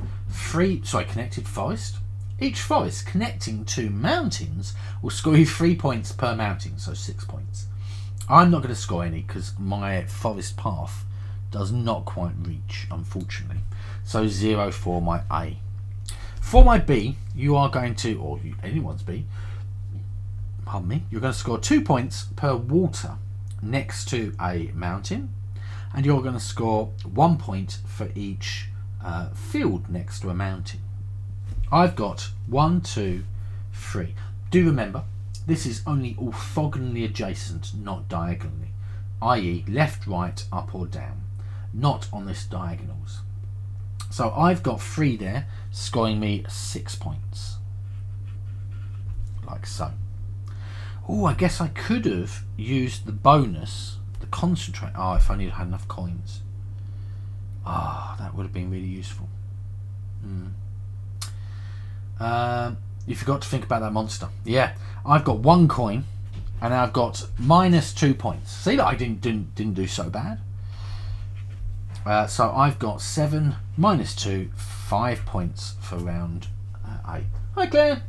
connected forest. Each forest connecting to mountains will score you 3 points per mountain, so 6 points. I'm not going to score any because my forest path does not quite reach, unfortunately. So 0 for my A. For my B, you are going to, or anyone's B, pardon me, you're going to score 2 points per water next to a mountain, and you're going to score 1 point for each field next to a mountain. I've got 1, 2, 3. Do remember, this is only orthogonally adjacent, not diagonally, i.e. left, right, up or down, not on this diagonals. So I've got 3 there, scoring me 6 points. Like so. Oh, I guess I could have used the bonus, the concentrate. Oh, if only I had enough coins. Ah, that would have been really useful. You forgot to think about that monster. Yeah, I've got 1 coin, and I've got -2 points. See that I didn't do so bad. So I've got 7 -2, 5 points for round 8. Hi Claire.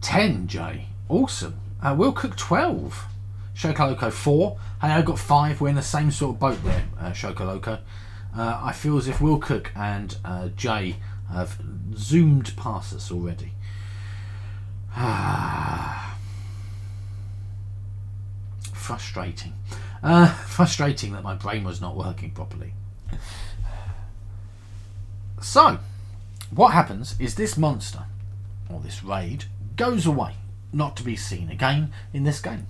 10, Jay. Awesome. We'll cook 12. Shokoloco 4. Hey, I've got 5. We're in the same sort of boat there, Shokoloco. I feel as if Will Cook and Jay have zoomed past us already. Frustrating. Frustrating that my brain was not working properly. So, what happens is this monster, or this raid, goes away, not to be seen again in this game.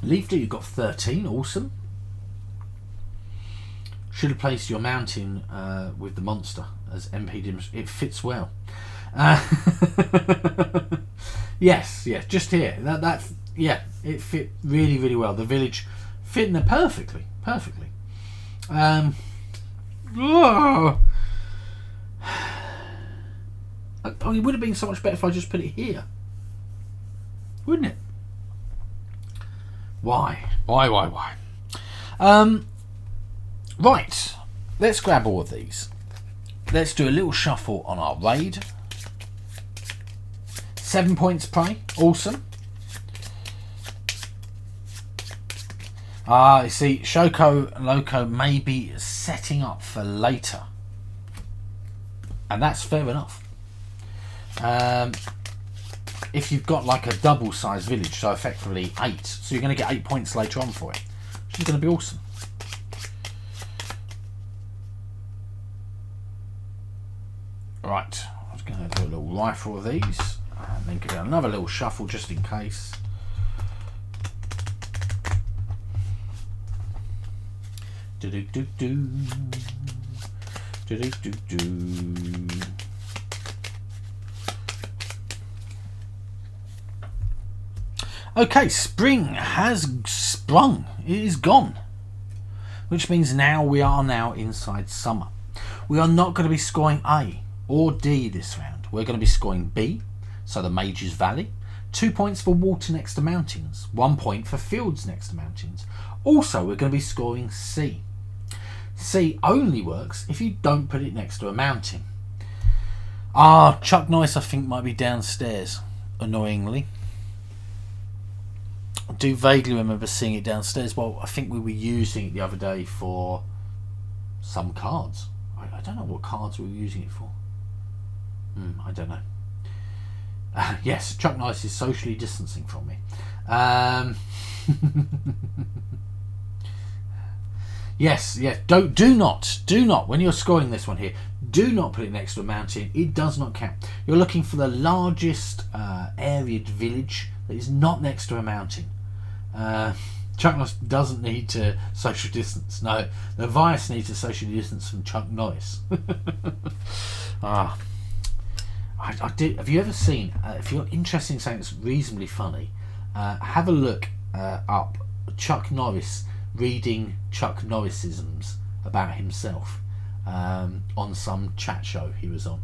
Leafter, you've got 13, awesome. Should have placed your mountain with the monster as MP. It fits well. Yes, just here. Yeah, it fit really, really well. The village fit in there perfectly. It would have been so much better if I just put it here, wouldn't it? Why? Right, let's grab all of these. Let's do a little shuffle on our raid. 7 points prey, awesome. You see, Shoko Loco may be setting up for later, and that's fair enough. If you've got like a double sized village, so effectively 8, so you're going to get 8 points later on for it, which is going to be awesome. Right, I was going to do a little rifle of these, and then give it another little shuffle just in case. Okay, spring has sprung. It is gone, which means now we are now inside summer. We are not going to be scoring A or D this round. We're going to be scoring B, so the Mage's Valley. 2 points for water next to mountains. 1 point for fields next to mountains. Also, we're going to be scoring C. C only works if you don't put it next to a mountain. Chuck Norris I think might be downstairs, annoyingly. I do vaguely remember seeing it downstairs. Well, I think we were using it the other day for some cards. I don't know what cards we were using it for. I don't know. Yes, Chuck Norris is socially distancing from me. Yes. Do not, when you're scoring this one here, do not put it next to a mountain. It does not count. You're looking for the largest areaed village that is not next to a mountain. Chuck Norris doesn't need to social distance. No, the virus needs to socially distance from Chuck Norris. Have you ever seen, if you're interested in something that's reasonably funny, have a look up Chuck Norris reading Chuck Norrisisms about himself on some chat show he was on,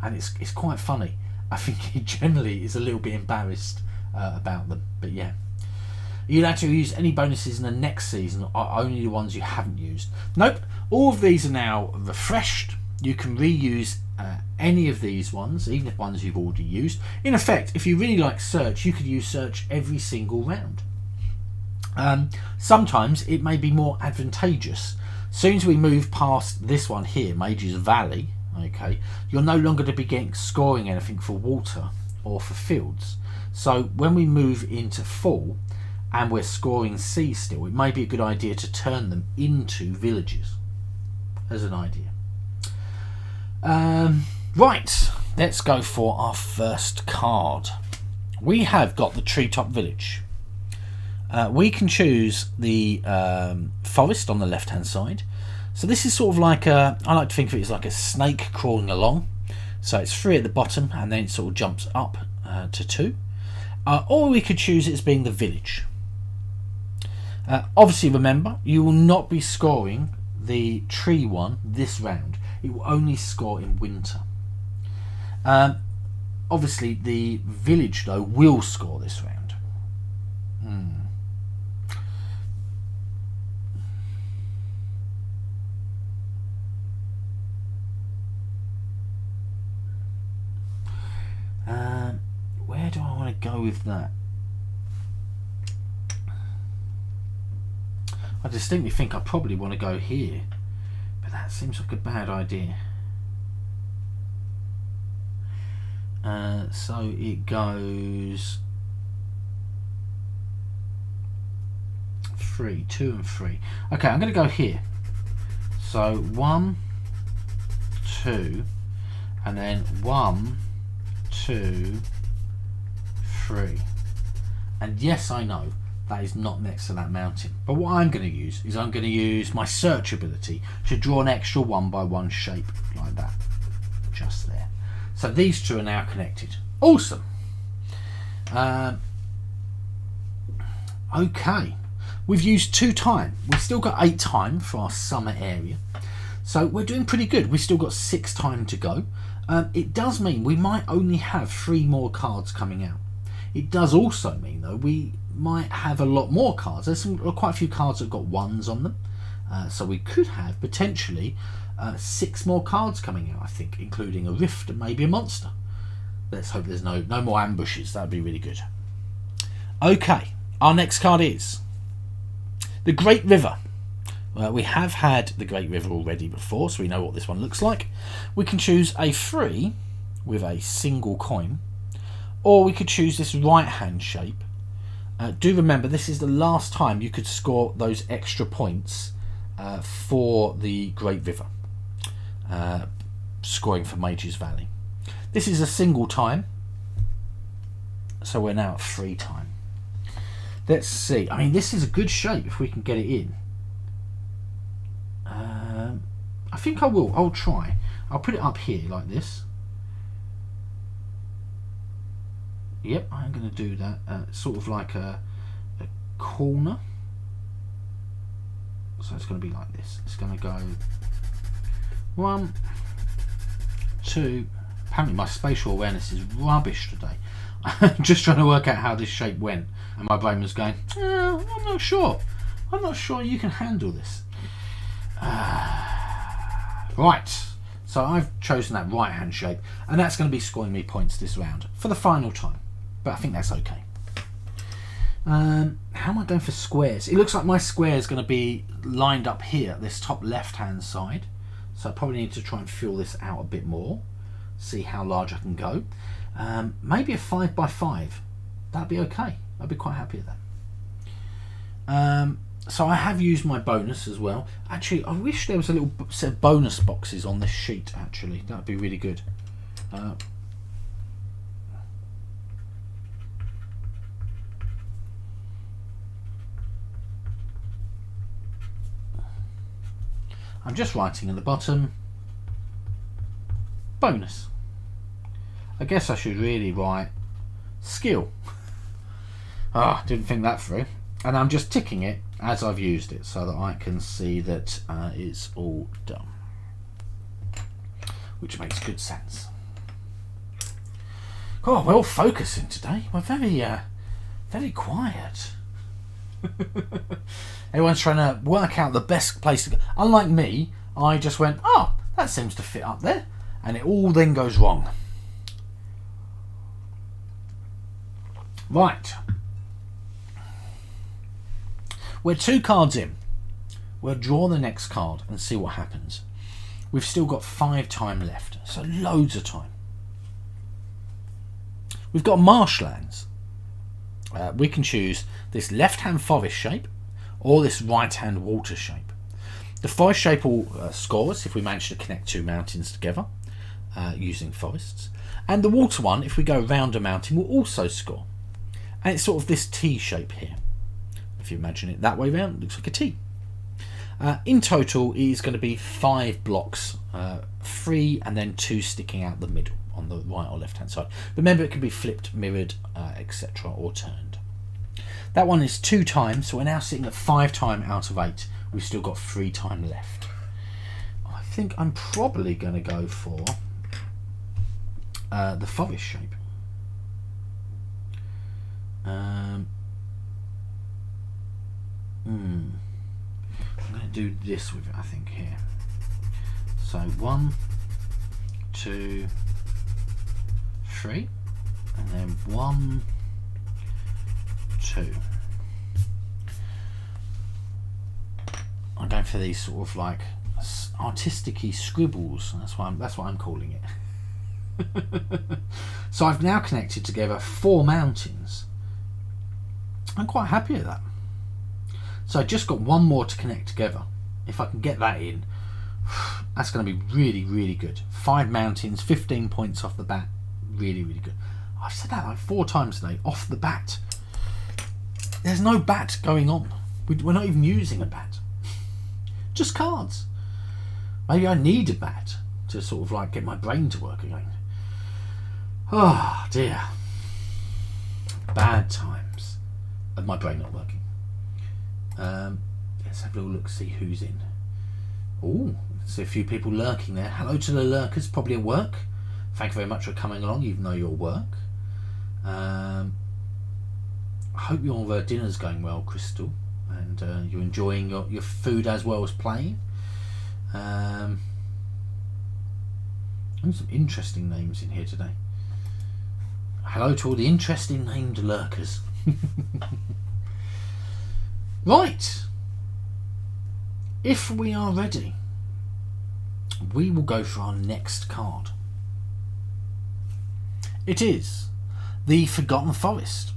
and it's quite funny. I think he generally is a little bit embarrassed about them, but yeah. You'll have to use any bonuses in the next season, or only the ones you haven't used. Nope, all of these are now refreshed. You can reuse any of these ones, even if ones you've already used. In effect, if you really like search, you could use search every single round. Sometimes it may be more advantageous. As soon as we move past this one here, Mage's Valley, okay, you're no longer to be scoring anything for water or for fields. So when we move into full and we're scoring C still, it may be a good idea to turn them into villages as an idea. Right, let's go for our first card. We have got the Treetop Village. We can choose the forest on the left hand side. So this is sort of like I like to think of it as like a snake crawling along. So it's 3 at the bottom and then it sort of jumps up to 2. Or we could choose it as being the village. Obviously remember, you will not be scoring the tree one this round. It will only score in winter. Obviously the village though will score this round. Where do I want to go with that? I distinctly think I probably want to go here, but that seems like a bad idea. So it goes 3, 2 and 3. Okay, I'm going to go here. So 1, 2, and then 1, 2, 3. And yes, I know that is not next to that mountain, but what I'm going to use is I'm going to use my search ability to draw an extra 1 by 1 shape like that, just there. So these two are now connected. Awesome. Okay, we've used 2 time. We've still got 8 time for our summer area, so we're doing pretty good. We've still got 6 time to go. It does mean we might only have 3 more cards coming out. It does also mean though we might have a lot more cards. There's quite a few cards that have got 1s on them, so we could have potentially 6 more cards coming out, I think, including a rift and maybe a monster. Let's hope there's no more ambushes. That would be really good. Okay, our next card is the Great River. We have had the Great River already before, so we know what this one looks like. We can choose a 3 with a single coin, or we could choose this right hand shape. Do remember, this is the last time you could score those extra points for the Great River, scoring for Mage's Valley. This is a single time, so we're now at 3 time. Let's see. I mean, this is a good shape if we can get it in. I think I will. I'll try. I'll put it up here like this. Yep, I'm going to do that. Sort of like a corner. So it's going to be like this. It's going to go 1, 2. Apparently my spatial awareness is rubbish today. I'm just trying to work out how this shape went, and my brain was going, I'm not sure. I'm not sure you can handle this. Right, so I've chosen that right hand shape, and that's going to be scoring me points this round for the final time, but I think that's okay. How am I going for squares? It looks like my square is going to be lined up here at this top left hand side, so I probably need to try and fill this out a bit more, see how large I can go. Maybe a 5 by 5. That'd be okay. I'd be quite happy with that. So I have used my bonus as well. Actually, I wish there was a little set of bonus boxes on this sheet. Actually, that'd be really good. I'm just writing at the bottom, bonus. I guess I should really write skill. Didn't think that through. And I'm just ticking it as I've used it so that I can see that it's all done, which makes good sense. Oh, we're all focusing today. We're very quiet. Everyone's trying to work out the best place to go. Unlike me, I just went, oh, that seems to fit up there, and it all then goes wrong. Right. We're 2 cards in. We'll draw the next card and see what happens. We've still got 5 time left, so loads of time. We've got marshlands. we can choose this left-hand forest shape or this right-hand water shape. The forest shape will score us if we manage to connect two mountains together using forests, and the water one, if we go round a mountain, will also score. And it's sort of this T shape here. If you imagine it that way round, it looks like a T. In total is going to be 5 blocks, 3 and then 2 sticking out the middle on the right or left hand side. Remember, it can be flipped, mirrored, etc. or turned. That one is 2 times, so we're now sitting at 5 times out of 8. We've still got 3 times left. I think I'm probably going to go for the forest shape. I'm going to do this with it, I think, here. So 1, 2, 3, and then 1, 2. I'm going for these sort of like artistic-y scribbles. That's what I'm calling it. So I've now connected together 4 mountains. I'm quite happy with that. So I've just got one more to connect together. If I can get that in, that's going to be really, really good. 5 mountains, 15 points off the bat. Really, really good. I've said that like 4 times today, off the bat. There's no bat going on. We're not even using a bat. Just cards. Maybe I need a bat to sort of like get my brain to work again. Oh dear. Bad times of my brain not working. Let's have a little look, see who's in. Oh, see a few people lurking there. Hello to the lurkers, probably at work. Thank you very much for coming along, even though you're at work. I hope your dinner's going well, Crystal, and you're enjoying your food as well as playing. And some interesting names in here today. Hello to all the interesting named lurkers. Right, if we are ready, we will go for our next card. It is the Forgotten Forest.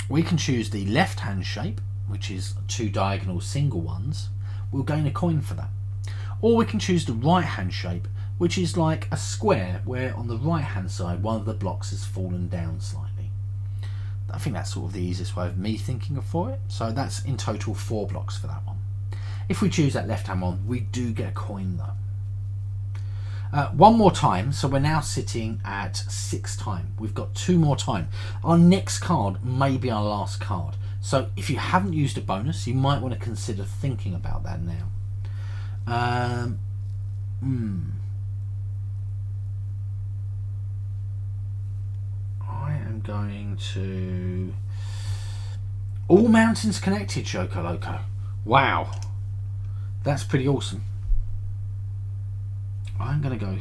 We can choose the left hand shape, which is 2 diagonal single ones. We'll gain a coin for that. Or we can choose the right hand shape, which is like a square where on the right hand side one of the blocks has fallen down slightly. I think that's sort of the easiest way of me thinking of for it. So that's in total 4 blocks for that one. If we choose that left hand one, we do get a coin though. One more time, so we're now sitting at 6 time. We've got 2 more time. Our next card may be our last card. So if you haven't used a bonus, you might want to consider thinking about that now. I am going to... All mountains connected, Shoko Loco. Wow. That's pretty awesome. I'm going to go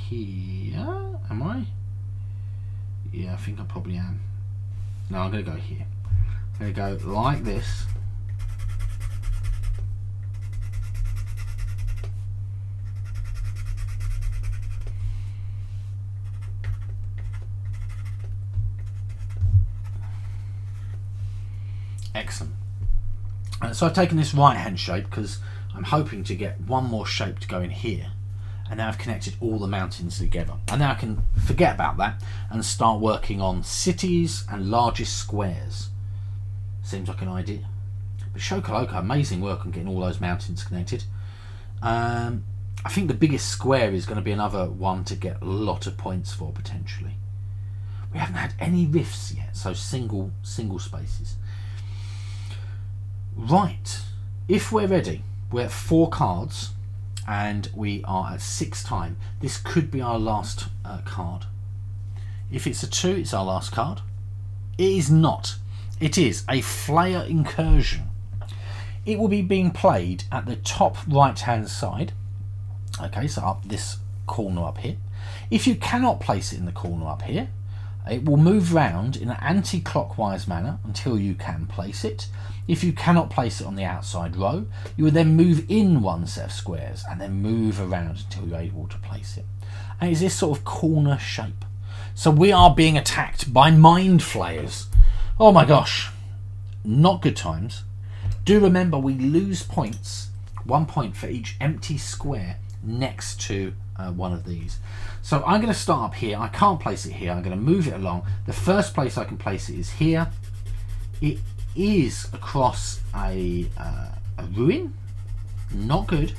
here. Am I? Yeah, I think I probably am. No, I'm going to go here. I'm going to go like this. Excellent. So I've taken this right hand shape because I'm hoping to get one more shape to go in here, and now I've connected all the mountains together, and now I can forget about that and start working on cities and largest squares. Seems like an idea. But Shoko Loco, amazing work on getting all those mountains connected. I think the biggest square is going to be another one to get a lot of points for potentially. We haven't had any rifts yet, so single spaces. Right, if we're ready, we're at 4 cards and we are at 6 time. This could be our last card. If it's a 2, it's our last card. It is not. It is a Flayer Incursion. It will be being played at the top right hand side. Okay, so up this corner up here. If you cannot place it in the corner up here, it will move round in an anti-clockwise manner until you can place it. If you cannot place it on the outside row, you will then move in 1 set of squares and then move around until you're able to place it. And it's this sort of corner shape. So we are being attacked by mind flayers. Oh my gosh, not good times. Do remember we lose points, 1 point for each empty square next to one of these. So I'm going to start up here. I can't place it here. I'm going to move it along. The first place I can place it is here. It is across a ruin. Not good.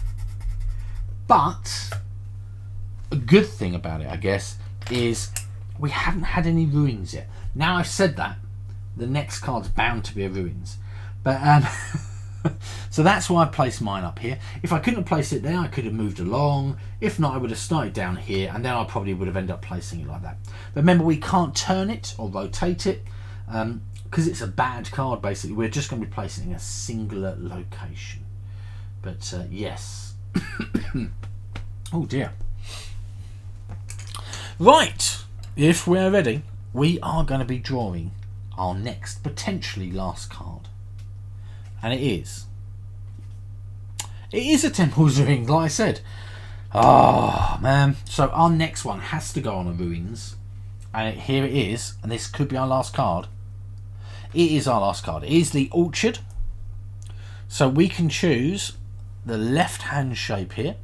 But a good thing about it, I guess, is we haven't had any ruins yet. Now I've said that, the next card's bound to be a ruins. But so that's why I placed mine up here. If I couldn't have placed it there, I could have moved along. If not, I would have started down here, and then I probably would have ended up placing it like that. But remember, we can't turn it or rotate it because it's a bad card, basically. We're just going to be placing it in a singular location. But yes. Oh dear. Right, if we're ready, we are going to be drawing our next, potentially last card. And it is a Temple's Ring, like I said. Oh man. So our next one has to go on a ruins. And here it is, and this could be our last card. It is our last card. It is the Orchard. So we can choose the left hand shape here,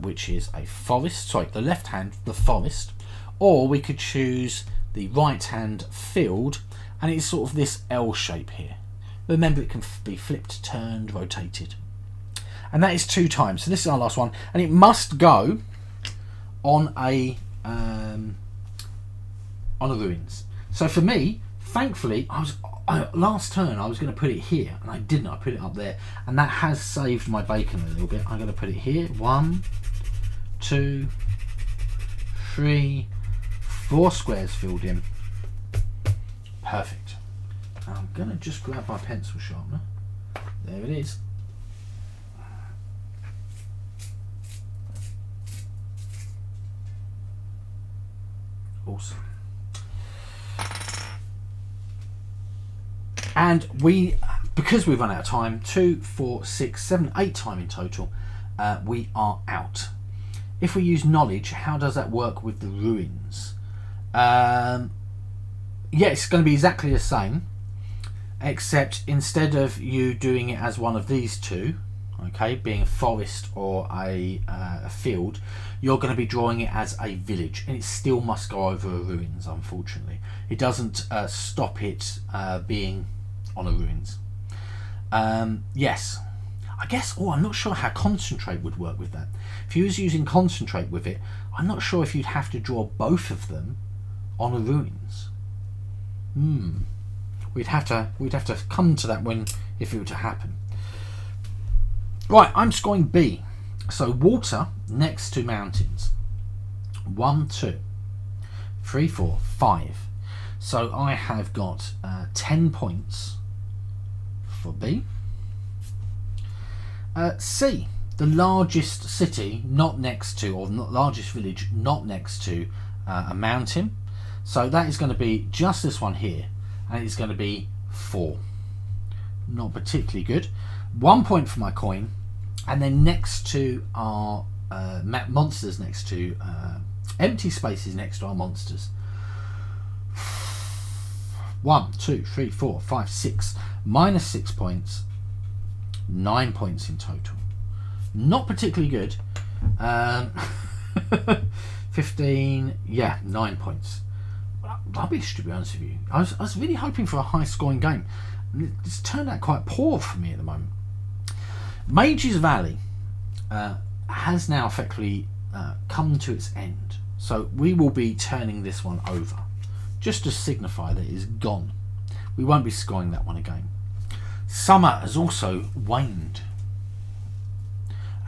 which is a forest. Sorry, the left hand, the forest. Or we could choose the right hand field, and it's sort of this L shape here. Remember, it can be flipped, turned, rotated. And that is 2 times. So this is our last one, and it must go on a ruins. So for me, thankfully, last turn I was going to put it here, and I didn't. I put it up there, and that has saved my bacon a little bit. I'm going to put it here. 1, 2, 3, 4 squares filled in. Perfect. I'm going to just grab my pencil sharpener. There it is. Awesome. And because we've run out of time, 2, 4, 6, 7, 8 time in total, we are out. If we use knowledge, how does that work with the ruins? Yeah, it's going to be exactly the same, except instead of you doing it as one of these two, okay, being a forest or a field, you're going to be drawing it as a village, and it still must go over a ruins, unfortunately. It doesn't stop it being on a ruins. Yes, I guess, I'm not sure how concentrate would work with that. If you was using concentrate with it, I'm not sure if you'd have to draw both of them on a ruins. We'd have to come to that if it were to happen. Right, I'm scoring B. So water next to mountains. 1, 2, 3, 4, 5. So I have got 10 points for B. C, the largest city not next to, or the largest village not next to a mountain. So that is going to be just this one here, and it's going to be 4. Not particularly good. 1 point for my coin, and then next to our monsters, next to empty spaces next to our monsters. 1, 2, 3, 4, 5, 6. Minus 6 points. 9 points in total. Not particularly good. 15. Yeah, 9 points. Rubbish, to be honest with you. I was really hoping for a high scoring game. It's turned out quite poor for me at the moment. Mage's Valley has now effectively come to its end. So we will be turning this one over, just to signify that it is gone. We won't be scoring that one again. Summer has also waned,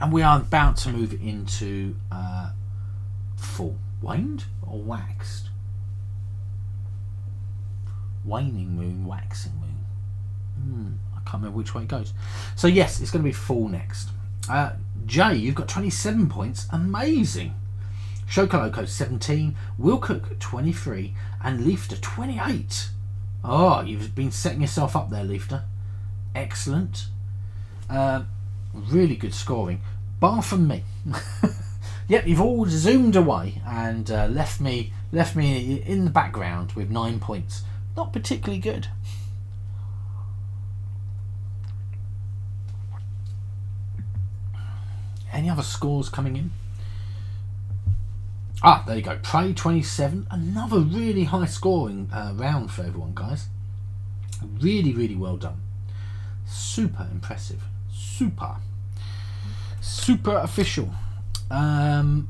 and we are about to move into fall. Waned or waxed? Waning moon, waxing moon. I can't remember which way it goes. So yes, it's going to be fall next. Jay, you've got 27 points. Amazing. Shokoloko 17, Wilcook 23, and Leifter 28. Oh, you've been setting yourself up there, Leifter. Excellent. Really good scoring. Bar from me. Yep, you've all zoomed away and left me in the background with 9 points. not particularly good. Any other scores coming in? Ah, there you go. Prey 27. Another really high scoring round for everyone, guys. Really, really well done. Super impressive. Super official. I'm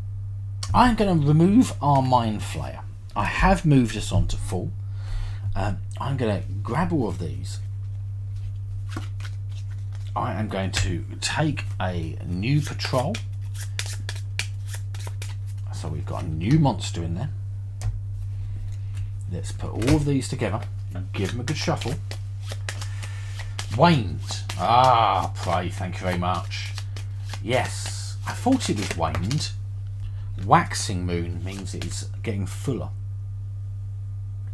going to remove our Mind Flayer. I have moved us on to full. I'm going to grab all of these. I am going to take a new patrol. So we've got a new monster in there. Let's put all of these together and give them a good shuffle. Waned. Ah, Prey, thank you very much. Yes, I thought it was waned. Waxing moon means it's getting fuller.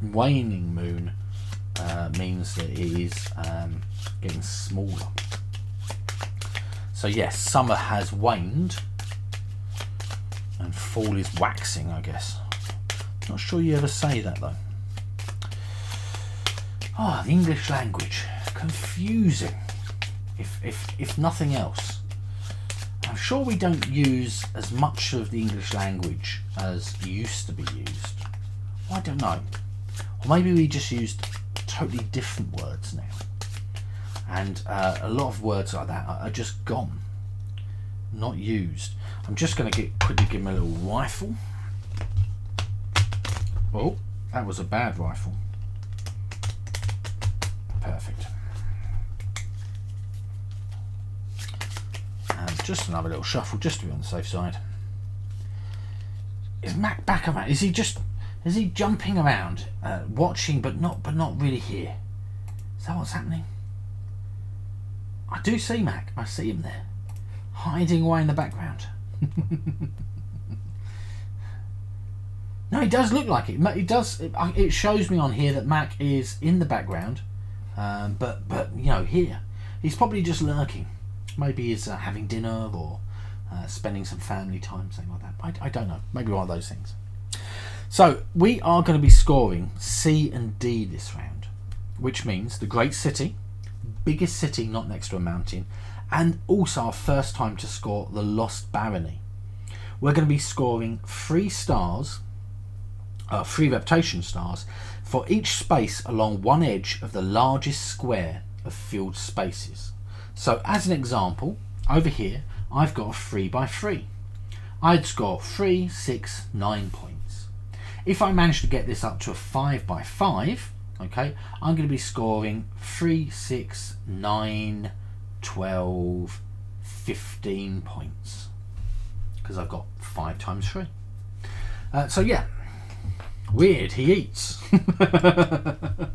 Waning moon means that it is getting smaller. So yes, summer has waned and fall is waxing, I guess. Not sure you ever say that though. Ah, the English language. Confusing, if nothing else. I'm sure we don't use as much of the English language as used to be used. I don't know. Or maybe we just used totally different words now. And a lot of words like that are just gone. Not used. I'm just going to quickly give him a little rifle. Oh, that was a bad rifle. Perfect. And just another little shuffle, just to be on the safe side. Is Mac back around? Is he jumping around, watching, but not really here? Is that what's happening? I do see Mac. I see him there, hiding away in the background. No, it does look like it. It does. It shows me on here that Mac is in the background, but you know, here he's probably just lurking. Maybe he's having dinner or spending some family time, something like that. I don't know. Maybe one of those things. So we are going to be scoring C and D this round, which means the Great City, biggest city not next to a mountain, and also our first time to score the Lost Barony. We're going to be scoring 3 stars, 3 reputation stars, for each space along one edge of the largest square of filled spaces. So as an example, over here I've got a 3x3. I'd score 3, 6, 9 points. If I manage to get this up to a 5x5, okay, I'm going to be scoring 3, 6, 9, 12, 15 points, because I've got 5 times 3. So yeah, weird, he eats. I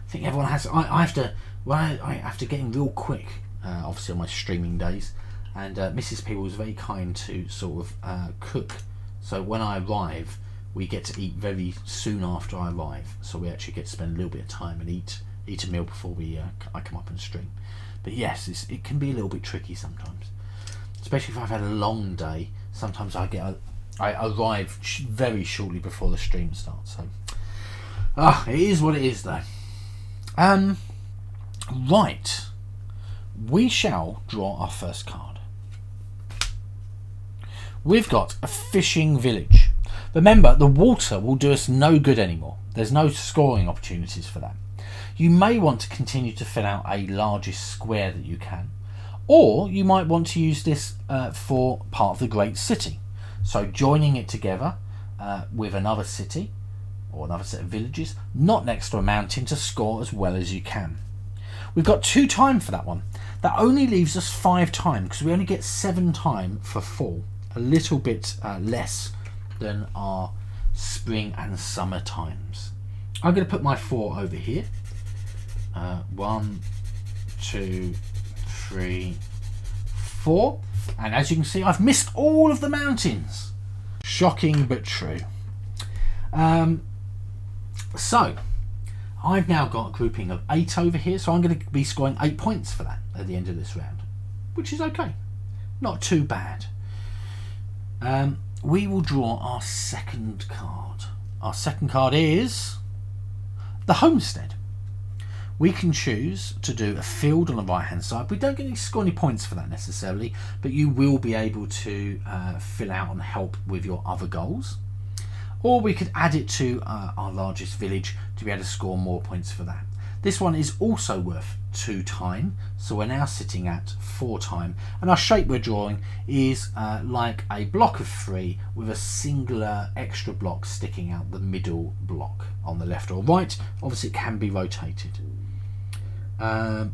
think everyone has. I have to. Well, I have to get in real quick, obviously on my streaming days, and Mrs. P was very kind to sort of cook. So when I arrive, we get to eat very soon after I arrive. So we actually get to spend a little bit of time and eat a meal before I come up and stream. But yes, it can be a little bit tricky sometimes, especially if I've had a long day. Sometimes I arrive very shortly before the stream starts. So it is what it is, though. Right, we shall draw our first card. We've got a fishing village. Remember, the water will do us no good anymore. There's no scoring opportunities for that. You may want to continue to fill out a largest square that you can, or you might want to use this for part of the Great City. So joining it together with another city or another set of villages, not next to a mountain, to score as well as you can. We've got 2 time for that one. That only leaves us 5 time, because we only get 7 time for fall. A little bit less than our spring and summer times. I'm going to put my 4 over here. 1, 2, 3, 4. And as you can see, I've missed all of the mountains. Shocking but true. So I've now got a grouping of 8 over here, so I'm going to be scoring 8 points for that at the end of this round, which is okay. Not too bad. We will draw our second card. Our second card is the homestead. We can choose to do a field on the right hand side. We don't score any points for that necessarily, but you will be able to fill out and help with your other goals. Or we could add it to our largest village to be able to score more points for that. This one is also worth 2 time, so we're now sitting at 4 time, and our shape we're drawing is like a block of 3 with a singular extra block sticking out the middle block on the left or right. Obviously it can be rotated. I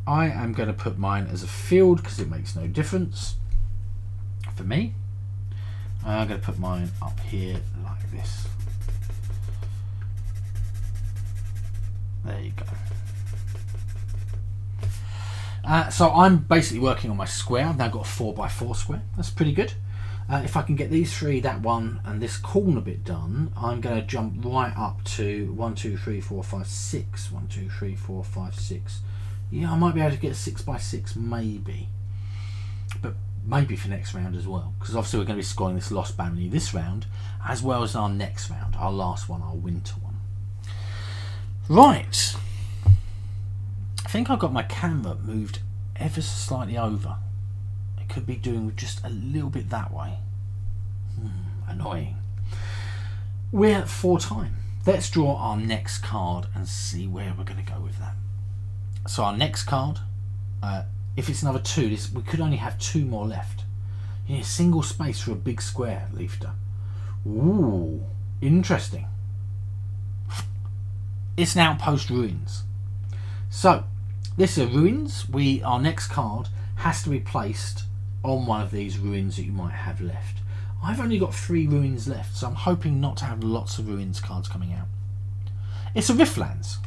am going to put mine as a field because it makes no difference for me. I'm going to put mine up here like this. There you go. So I'm basically working on my square. I've now got a 4x4 square. That's pretty good. If I can get these 3, that one, and this corner bit done, I'm going to jump right up to 1, 2, 3, 4, 5, 6. 1, 2, 3, 4, 5, 6. Yeah, I might be able to get a 6x6 maybe. But maybe for next round as well. Because obviously we're going to be scoring this Lost Bounty this round, as well as our next round, our last one, our winter one. Right. I think I've got my camera moved ever so slightly over. It could be doing just a little bit that way. Annoying. We're at 4 time. Let's draw our next card and see where we're going to go with that. So our next card, if it's another 2, we could only have 2 more left. You need a single space for a big square, Leifter. Ooh, interesting. It's an outpost ruins. So this is ruins. Our next card has to be placed on one of these ruins that you might have left. I've only got 3 ruins left, so I'm hoping not to have lots of ruins cards coming out. It's a Riftlands.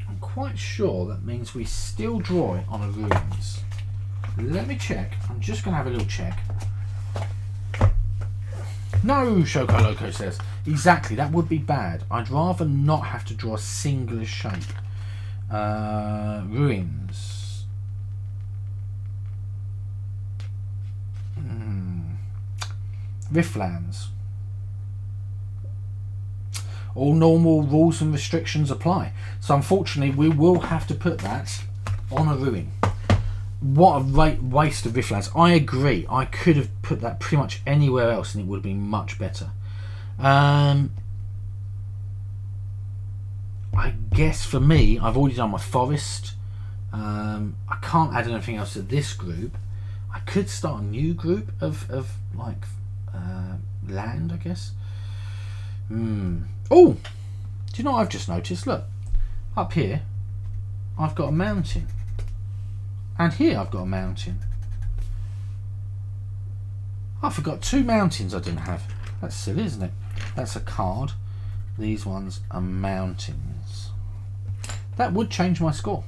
I'm quite sure that means we still draw it on a ruins. Let me check. I'm just going to have a little check. No, Shoko Loco says. Exactly, that would be bad. I'd rather not have to draw a singular shape. Ruins. Riftlands. All normal rules and restrictions apply. So unfortunately we will have to put that on a ruin. What a waste of Riftlands. I agree. I could have put that pretty much anywhere else and it would have been much better. I guess for me, I've already done my forest. I can't add anything else to this group. I could start a new group of like land, I guess. Oh, do you know what I've just noticed? Look, up here I've got a mountain. And here I've got a mountain. I forgot 2 mountains I didn't have. That's silly, isn't it? That's a card. These ones are mountains. That would change my score.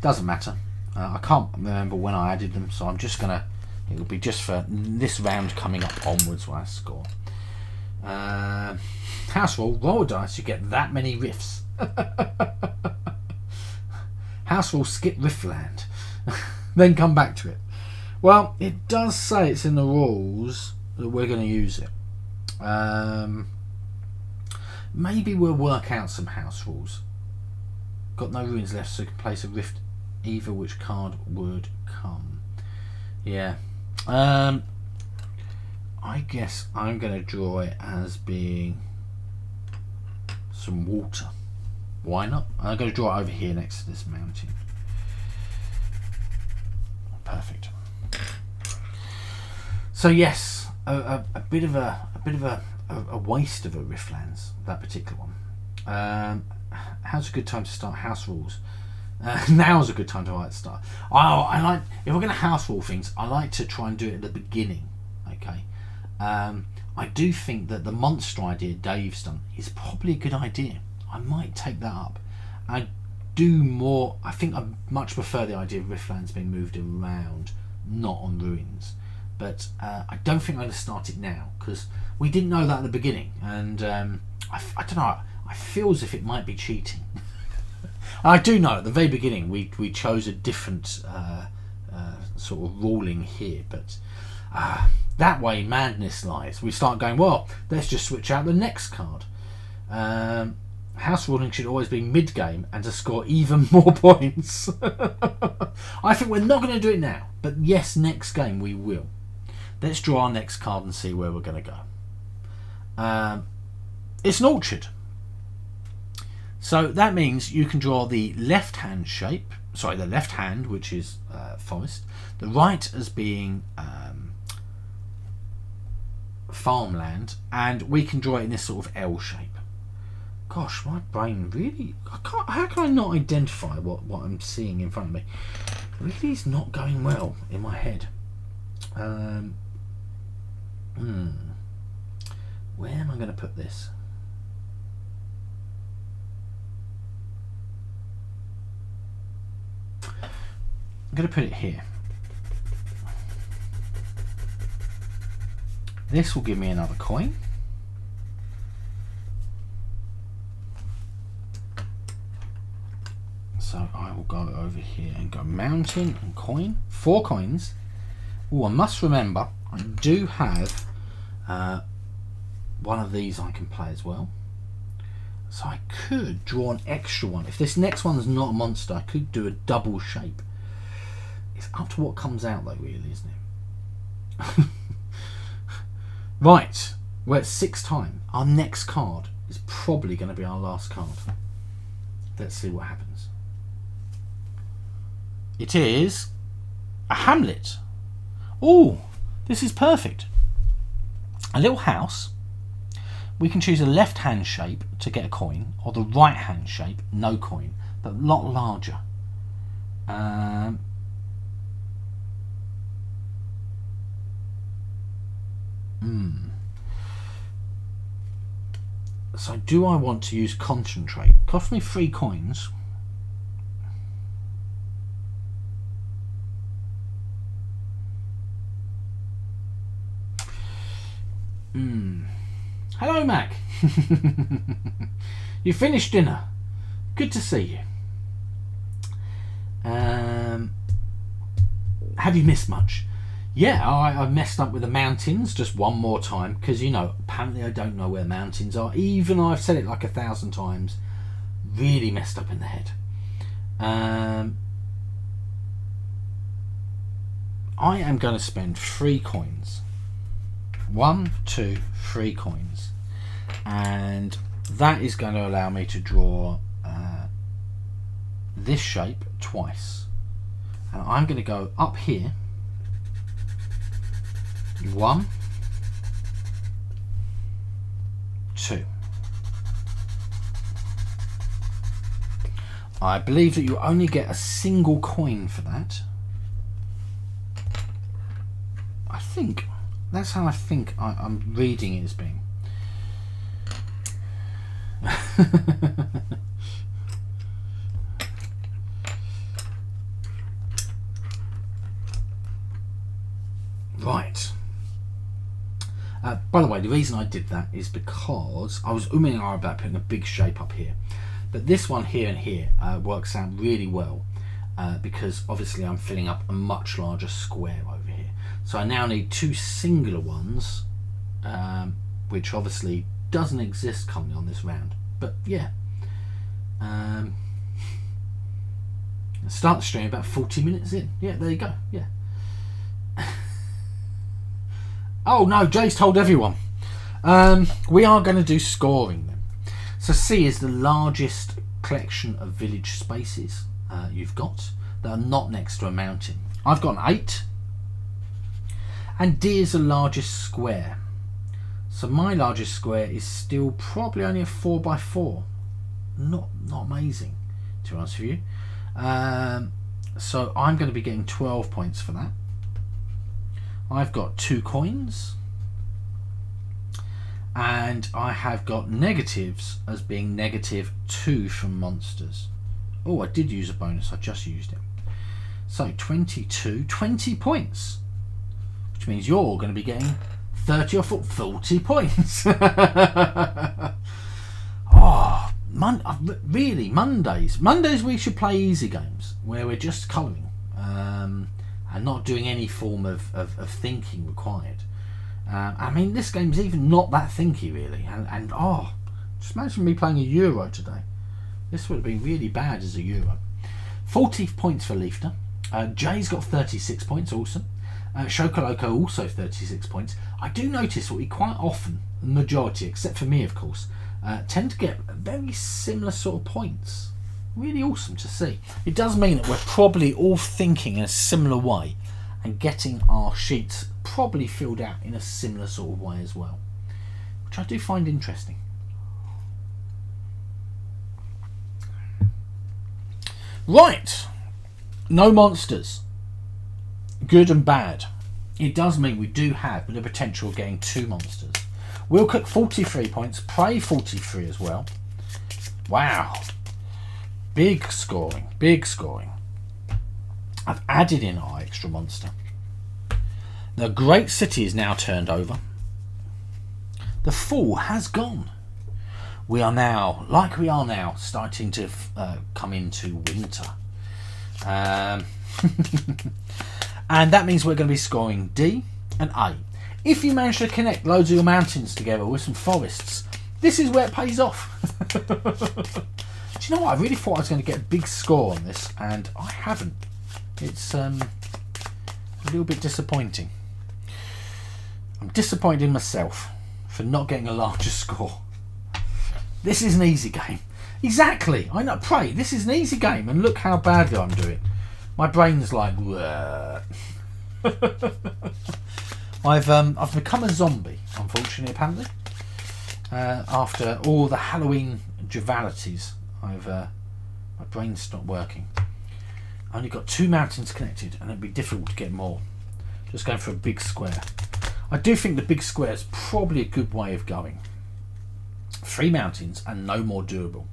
Doesn't matter. I can't remember when I added them, so I'm just gonna. It'll be just for this round coming up onwards when I score. House rule, roll a dice. You get that many riffs. House rule, skip Riftland. Then come back to it. Well, it does say it's in the rules that we're going to use it. Maybe we'll work out some house rules. Got no ruins left, so you can place a rift either which card would come. Yeah. I guess I'm going to draw it as being some water. Why not? I'm going to draw it over here next to this mountain. Perfect. So yes, a bit of a waste of a Riftlands, that particular one. How's a good time to start house rules? Now's a good time to start. I like, if we're going to house rule things, I like to try and do it at the beginning. Okay. I do think that the monster idea Dave's done is probably a good idea. I might take that up. I think I much prefer the idea of Riftlands being moved around, not on ruins. But I don't think I'm going to start it now because we didn't know that at the beginning, and I don't know. I feel as if it might be cheating. I do know at the very beginning we chose a different sort of ruling here, but that way madness lies. We start going, well, let's just switch out the next card. House ruling should always be mid-game and to score even more points. I think we're not going to do it now, but yes, next game we will. Let's draw our next card and see where we're going to go. It's an orchard. So that means you can draw the left hand shape, the left hand, which is forest, the right as being farmland, and we can draw it in this sort of L shape. Gosh, my brain really, how can I not identify what I'm seeing in front of me? Really is not going well in my head. Where am I going to put this? I'm going to put it here. This will give me another coin. So I will go over here and go mountain and coin. 4 coins. Oh, I must remember I do have one of these I can play as well. So I could draw an extra one. If this next one is not a monster, I could do a double shape. It's up to what comes out though, really, isn't it? Right, we're at 6 time. Our next card is probably going to be our last card. Let's see what happens. It is a hamlet. Oh, this is perfect. A little house. We can choose a left hand shape to get a coin, or the right hand shape, no coin, but a lot larger. So do I want to use concentrate? Cost me 3 coins. Hello, Mac. You finished dinner. Good to see you. Have you missed much? Yeah, I messed up with the mountains just one more time because, you know, apparently I don't know where mountains are. Even though I've said it like 1,000 times, really messed up in the head. I am going to spend 3 coins. 1, 2, 3 coins. And that is going to allow me to draw this shape twice. And I'm going to go up here. 1, 2. I believe that you only get a single coin for that. I think that's how I think I'm reading it as being. Right. By the way, the reason I did that is because I was umming and ahhing about putting a big shape up here. But this one here and here works out really well because obviously I'm filling up a much larger square over here. So I now need 2 singular ones, which obviously doesn't exist currently on this round. But yeah. Start the stream about 40 minutes in. Yeah, there you go. Yeah. Oh no, Jay's told everyone. We are going to do scoring then. So C is the largest collection of village spaces you've got that are not next to a mountain. I've got an 8. And D is the largest square. So my largest square is still probably only a 4x4. Not amazing, to be honest with you. So I'm going to be getting 12 points for that. I've got 2 coins. And I have got negatives as being -2 from monsters. Oh, I did use a bonus. I just used it. So 22, 20 points. Which means you're going to be getting 30 or 40 points. Oh, really, Mondays. Mondays we should play easy games where we're just colouring and not doing any form of thinking required. I mean, this game's even not that thinky really, and just imagine me playing a Euro today. This would have been really bad as a Euro. 40 points for Leifter. Jay's got 36 points, awesome. Shokoloko also 36 points. I do notice that we quite often, the majority, except for me of course, tend to get very similar sort of points. Really awesome to see. It does mean that we're probably all thinking in a similar way and getting our sheets probably filled out in a similar sort of way as well, which I do find interesting. Right, no monsters, good and bad. It does mean we do have the potential of getting 2 monsters. Will Cook 43 points, Prey 43 as well. Wow, big scoring, big scoring. I've added in our extra monster. The Great City is now turned over. The Fall has gone. We are now, like we are now, starting to come into winter. And that means we're going to be scoring D and A. If you manage to connect loads of your mountains together with some forests, this is where it pays off. Do you know what? I really thought I was going to get a big score on this, and I haven't. It's a little bit disappointing. I'm disappointed in myself for not getting a larger score. This is an easy game. Exactly. I know. Pray. This is an easy game, and look how badly I'm doing. My brain's like. I've become a zombie, unfortunately. Apparently, after all the Halloween jivalities, my brain's stopped working. I only got 2 mountains connected, and it'd be difficult to get more. Just going for a big square. I do think the big square is probably a good way of going. 3 mountains and no more doable.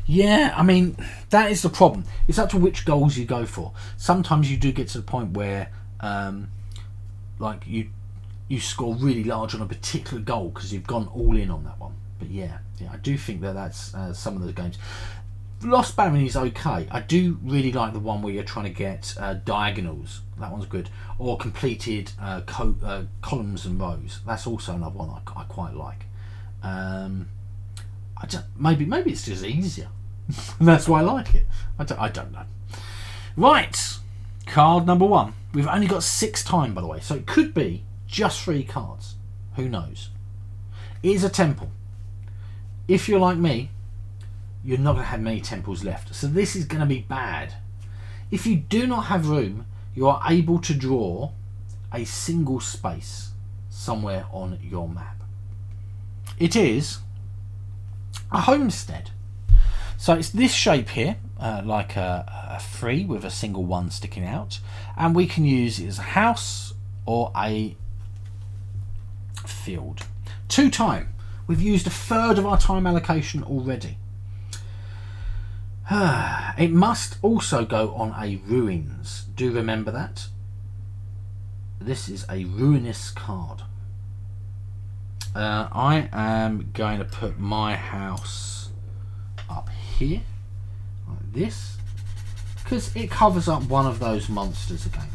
Yeah, I mean, that is the problem. It's up to which goals you go for. Sometimes you do get to the point where like you score really large on a particular goal because you've gone all in on that one. But yeah, I do think that's some of those games. Lost Baron is okay. I do really like the one where you're trying to get diagonals. That one's good. Or completed columns and rows. That's also another one I quite like. Maybe it's just easier. That's why I like it. I don't know. Right, card number 1. We've only got 6 time, by the way, so it could be just 3 cards. Who knows? It is a temple. If you're like me, you're not going to have many temples left, so this is going to be bad. If you do not have room, you are able to draw a single space somewhere on your map. It is a homestead. So it's this shape here, like a 3 with a single 1 sticking out, and we can use it as a house or a field. 2 time. We've used 1/3 of our time allocation already. It must also go on a ruins. Do remember that. This is a ruinous card. I am going to put my house up here like this because it covers up one of those monsters again.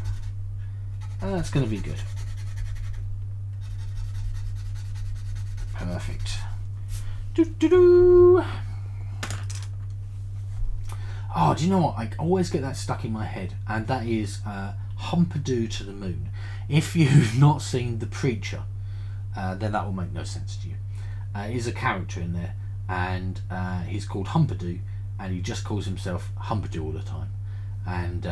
That's going to be good. Perfect. Oh, do you know what? I always get that stuck in my head, and that is Humperdoo to the Moon. If you've not seen The Preacher, then that will make no sense to you. He's a character in there, and he's called Humperdoo, and he just calls himself Humperdoo all the time. And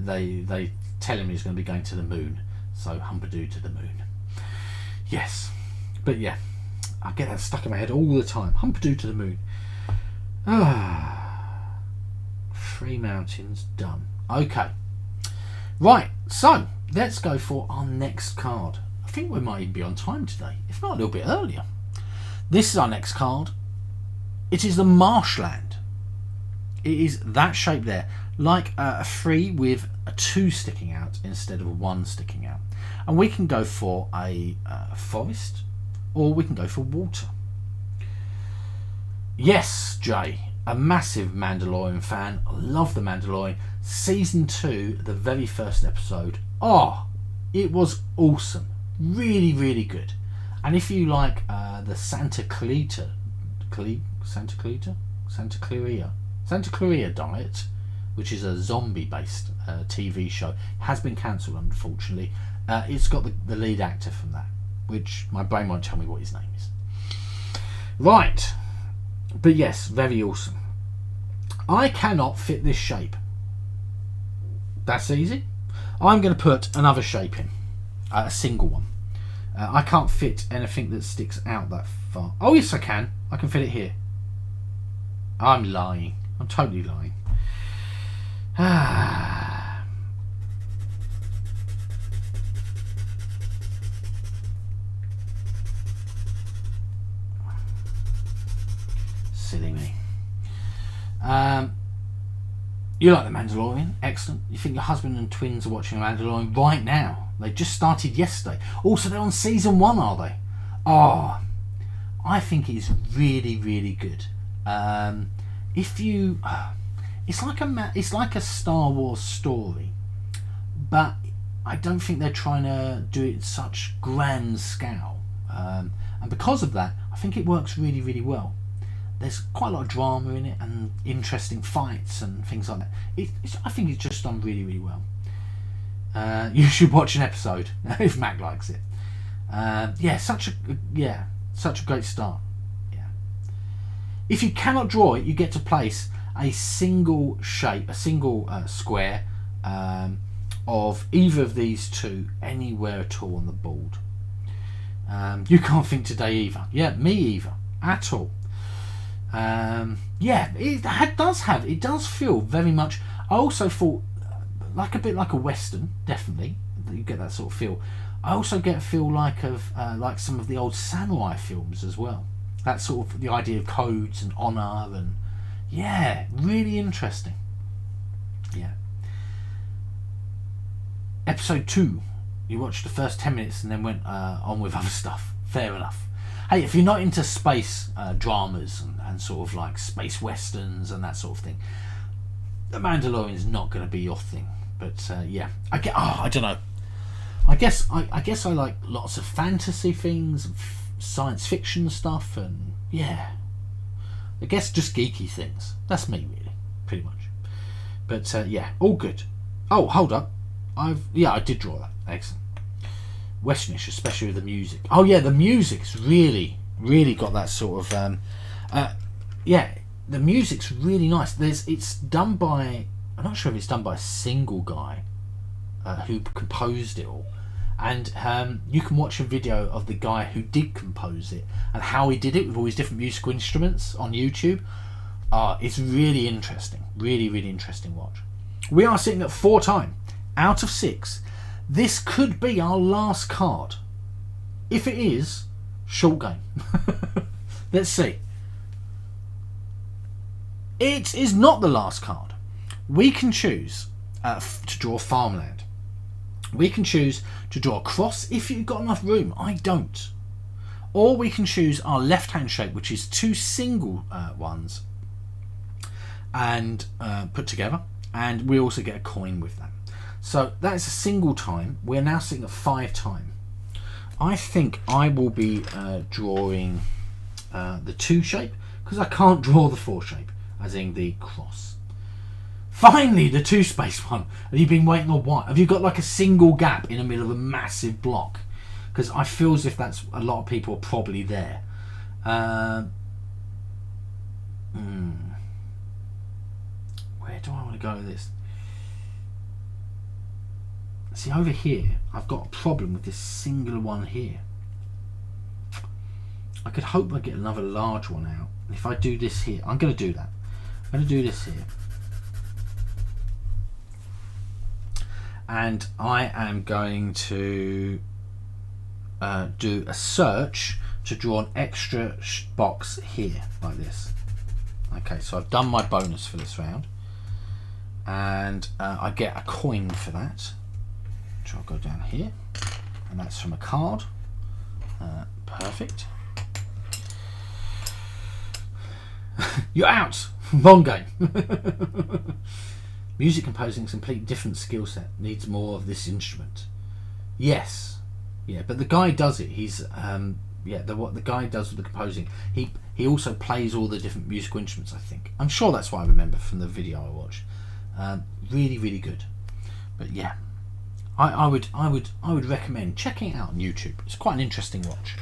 they tell him he's going to be going to the moon, so Humperdoo to the moon. Yes, but yeah, I get that stuck in my head all the time. Humperdoo to the moon. 3 mountains done. Okay, right, so let's go for our next card. I think we might even be on time today, if not a little bit earlier. This is our next card. It is the marshland. It is that shape there, like a 3 with a 2 sticking out instead of a 1 sticking out. And we can go for a forest, or we can go for water. Yes, Jay, a massive Mandalorian fan. I love the Mandalorian. Season 2, the very first episode. Oh, it was awesome. Really, really good. And if you like the Santa Clarita diet, which is a zombie-based TV show, has been cancelled unfortunately. It's got the lead actor from that, which my brain won't tell me what his name is. Right, but yes, very awesome. I cannot fit this shape. That's easy. I'm going to put another shape in, a single one. I can't fit anything that sticks out that far. Oh yes, I can. I can fit it here. I'm lying. I'm totally lying. Silly me. You like The Mandalorian? Excellent. You think your husband and twins are watching The Mandalorian right now? They just started yesterday. Also, they're on season 1, are they? Oh, I think it's really, really good. If you, it's like a Star Wars story, but I don't think they're trying to do it such grand scale. And because of that, I think it works really, really well. There's quite a lot of drama in it and interesting fights and things like that. I think it's just done really, really well. You should watch an episode if Mac likes it. Such a great start. Yeah. If you cannot draw it, you get to place a single shape, a single square of either of these two anywhere at all on the board. You can't think today either. Yeah, me either at all. It does feel very much. I also thought a bit like a western, definitely. You get that sort of feel. I also get a feel like some of the old samurai films as well. That sort of the idea of codes and honour and really interesting. Yeah. Episode 2. You watched the first 10 minutes and then went on with other stuff. Fair enough. Hey, if you're not into space dramas and sort of like space westerns and that sort of thing, The Mandalorian is not going to be your thing. But I don't know. I guess I like lots of fantasy things, science fiction stuff, and I guess just geeky things. That's me really, pretty much. But all good. Oh, hold up. I did draw that. Excellent. Westernish, especially with the music. Oh yeah, the music's really, really got that sort of the music's really nice. It's done by, I'm not sure if it's done by a single guy who composed it all, and you can watch a video of the guy who did compose it and how he did it with all his different musical instruments on YouTube. It's really interesting, really, really interesting watch. We are sitting at 4 time out of 6. This could be our last card. If it is, short game. Let's see. It is not the last card. We can choose to draw farmland. We can choose to draw a cross if you've got enough room. I don't. Or we can choose our left-hand shape, which is 2 single ones, and put together. And we also get a coin with that. So that's a single time. We're now sitting at 5 time. I think I will be drawing the 2 shape, because I can't draw the 4 shape, as in the cross. Finally, the 2 space one. Have you been waiting or what? Have you got like a single gap in the middle of a massive block? Because I feel as if that's a lot of people are probably there. Where do I want to go with this? See, over here, I've got a problem with this singular one here. I could hope I get another large one out. If I do this here, I'm going to do that. I'm going to do this here. And I am going to do a search to draw an extra box here, like this. Okay, so I've done my bonus for this round. And I get a coin for that. Which I'll go down here, and that's from a card. Perfect. You're out. Wrong game. Music composing is a completely different skill set. Needs more of this instrument. Yes, Yeah, but the guy does it. He's what the guy does with the composing. He also plays all the different musical instruments. I think. I'm sure that's what I remember from the video I watched. Really, really good. But yeah, I would recommend checking it out on YouTube. It's quite an interesting watch.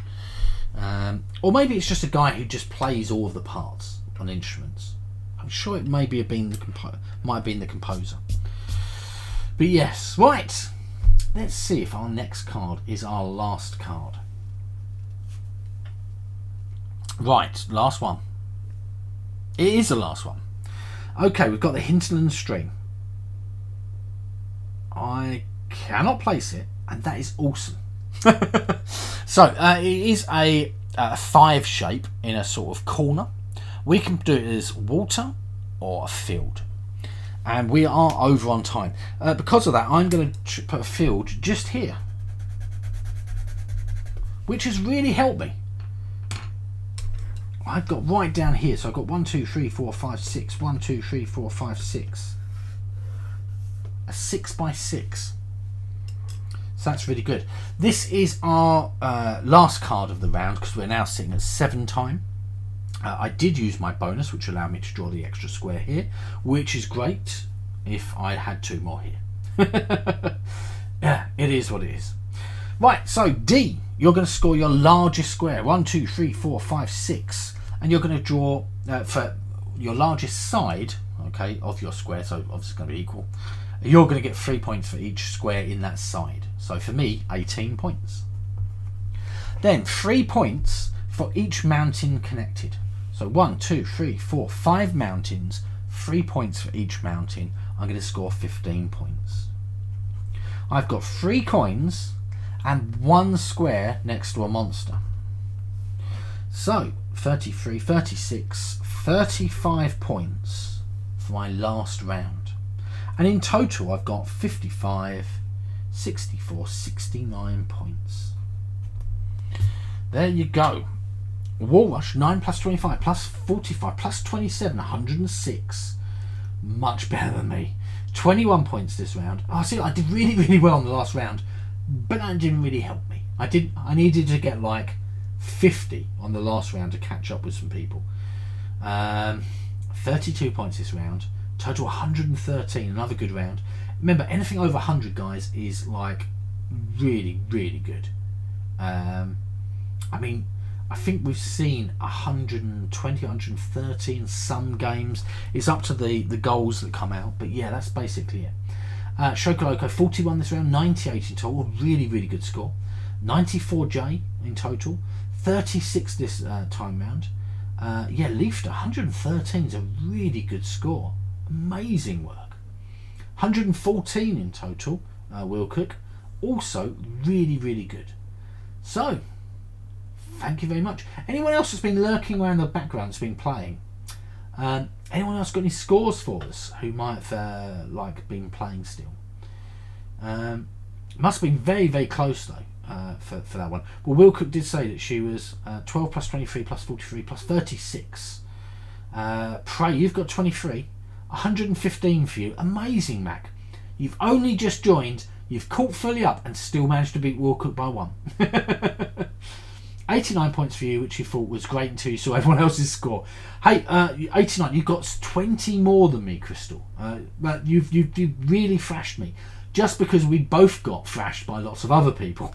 Or maybe it's just a guy who just plays all of the parts on instruments. I'm sure it might have been the composer. But yes, right. Let's see if our next card is our last card. Right, last one. It is the last one. Okay, we've got the hinterland string. I cannot place it, and that is awesome. So it is a 5 shape in a sort of corner. We can do it as water or a field. And we are over on time. Because of that, I'm going to put a field just here, which has really helped me. I've got right down here, so I've got 1, 2, 3, 4, 5, 6. 1, 2, 3, 4, 5, 6. A 6 by 6. So that's really good. This is our last card of the round because we're now sitting at 7 time. I did use my bonus, which allowed me to draw the extra square here, which is great if I had 2 more here. Yeah, it is what it is. Right, so D, you're going to score your largest square. 1, 2, 3, 4, 5, 6. And you're going to draw for your largest side, okay, of your square, so obviously it's going to be equal. You're going to get 3 points for each square in that side. So for me, 18 points. Then 3 points for each mountain connected. So 1, 2, 3, 4, 5 mountains, 3 points for each mountain. I'm going to score 15 points. I've got 3 coins and 1 square next to a monster. So 33, 36, 35 points for my last round. And in total I've got 55, 64, 69 points. There you go. Wall Rush 9 plus 25 plus 45 plus 27, 106. Much better than me. 21 points this round. Oh, see, I did really, really well in the last round, but that didn't really help me. I needed to get like 50 on the last round to catch up with some people. 32 points this round. Total 113. Another good round. Remember, anything over 100, guys, is like really, really good. I mean, I think we've seen 120, 130 in some games. It's up to the goals that come out, but yeah, that's basically it. Shokoloco 41 this round, 98 in total, really, really good score. 94J in total, 36 this time round. Yeah, Leafter 113 is a really good score. Amazing work. 114 in total, Wilcock, also really, really good. So, thank you very much. Anyone else that's been lurking around the background that's been playing? Anyone else got any scores for us who might have been playing still? Must have been very, very close though for that one. Well, Wilcock did say that she was 12 plus 23 plus 43 plus 36. Prey, you've got 23. 115 for you. Amazing, Mac. You've only just joined. You've caught fully up and still managed to beat Wilcock by 1. 89 points for you, which you thought was great until you saw everyone else's score. Hey, 89, you've got 20 more than me, Crystal. But you've really thrashed me. Just because we both got thrashed by lots of other people.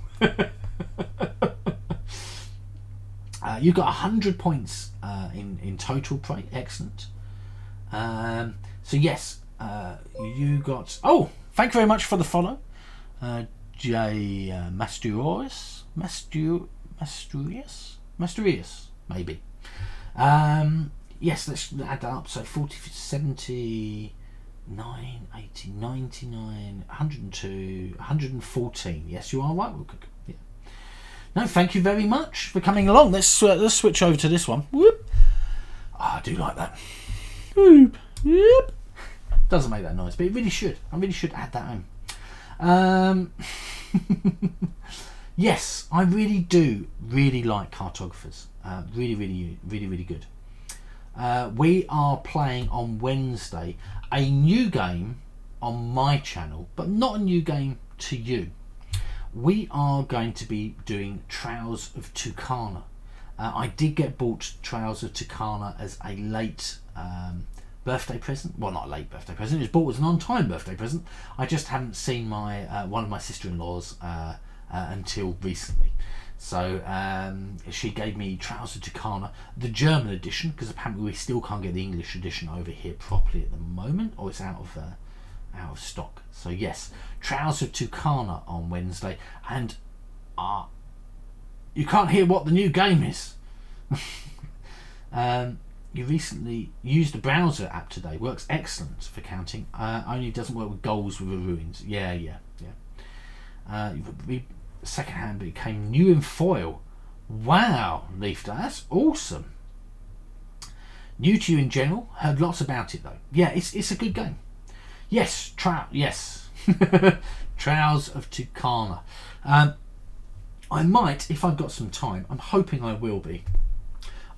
You got 100 points in total, Prey. Excellent. So yes, you got... Oh, thank you very much for the follow. J. Masterius, maybe. Yes, let's add that up. So 40, 70, 9, 80, 99, 102, 114. Yes, you are right, Wilcock. Yeah. No, thank you very much for coming along. Let's switch over to this one. Whoop. Oh, I do like that. Whoop. Whoop. Doesn't make that noise, but it really should. I really should add that in. Yes, I really do like Cartographers. Really good. We are playing on Wednesday a new game on my channel, but not a new game to you. we are going to be doing Trials of Tucana. I did get bought Trials of Tucana as a late birthday present. Well, not a late birthday present. It was bought as an on-time birthday present. I just hadn't seen my one of my sister-in-laws until recently. So she gave me Trials of Tucana, the German edition, because apparently we still can't get the English edition over here properly at the moment, or it's out of stock. So yes, Trials of Tucana on Wednesday, and you can't hear what the new game is. You recently used the browser app today. Works excellent for counting. Only doesn't work with goals with the ruins. Yeah. Secondhand became new in foil. Wow, Leafter, that's awesome. New to you in general. Heard lots about it though. Yeah, it's a good game. Yes, yes. Trials of Tucana. I might, if I've got some time, I'm hoping I will be,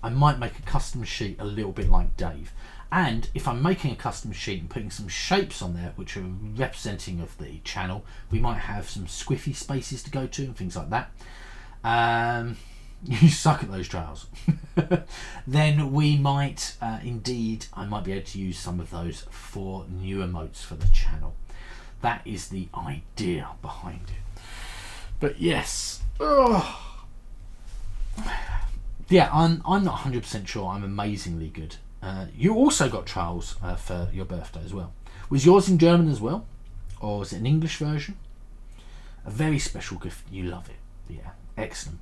I might make a custom sheet a little bit like Dave. And if I'm making a custom sheet and putting some shapes on there which are representing of the channel, we might have some squiffy spaces to go to and things like that. You suck at those trials. Then we might indeed, I might be able to use some of those for new emotes for the channel. That is the idea behind it. But yes, yeah, I'm not 100% sure I'm amazingly good. You also got trials for your birthday as well. Was yours in German as well, or is it an English version? A very special gift. You love it. Yeah, excellent.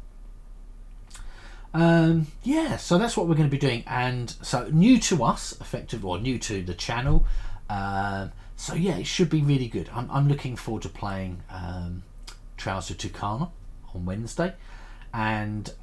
Yeah, so that's what we're going to be doing, and so new to us, effective, or new to the channel. So yeah, it should be really good. I'm looking forward to playing Trials of Tucana on Wednesday, and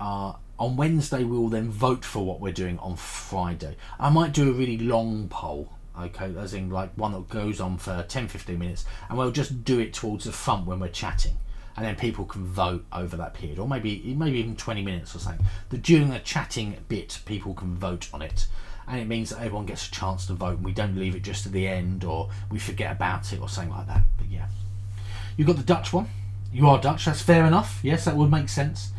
on Wednesday we will then vote for what we're doing on Friday. I might do a really long poll, okay, as in like one that goes on for 10-15 minutes, and we'll just do it towards the front when we're chatting, and then people can vote over that period, or maybe even 20 minutes or something. During the chatting bit, people can vote on it, and it means that everyone gets a chance to vote, and we don't leave it just to the end, or we forget about it, or something like that. But yeah, you got the Dutch one. You are Dutch. That's fair enough. Yes, that would make sense.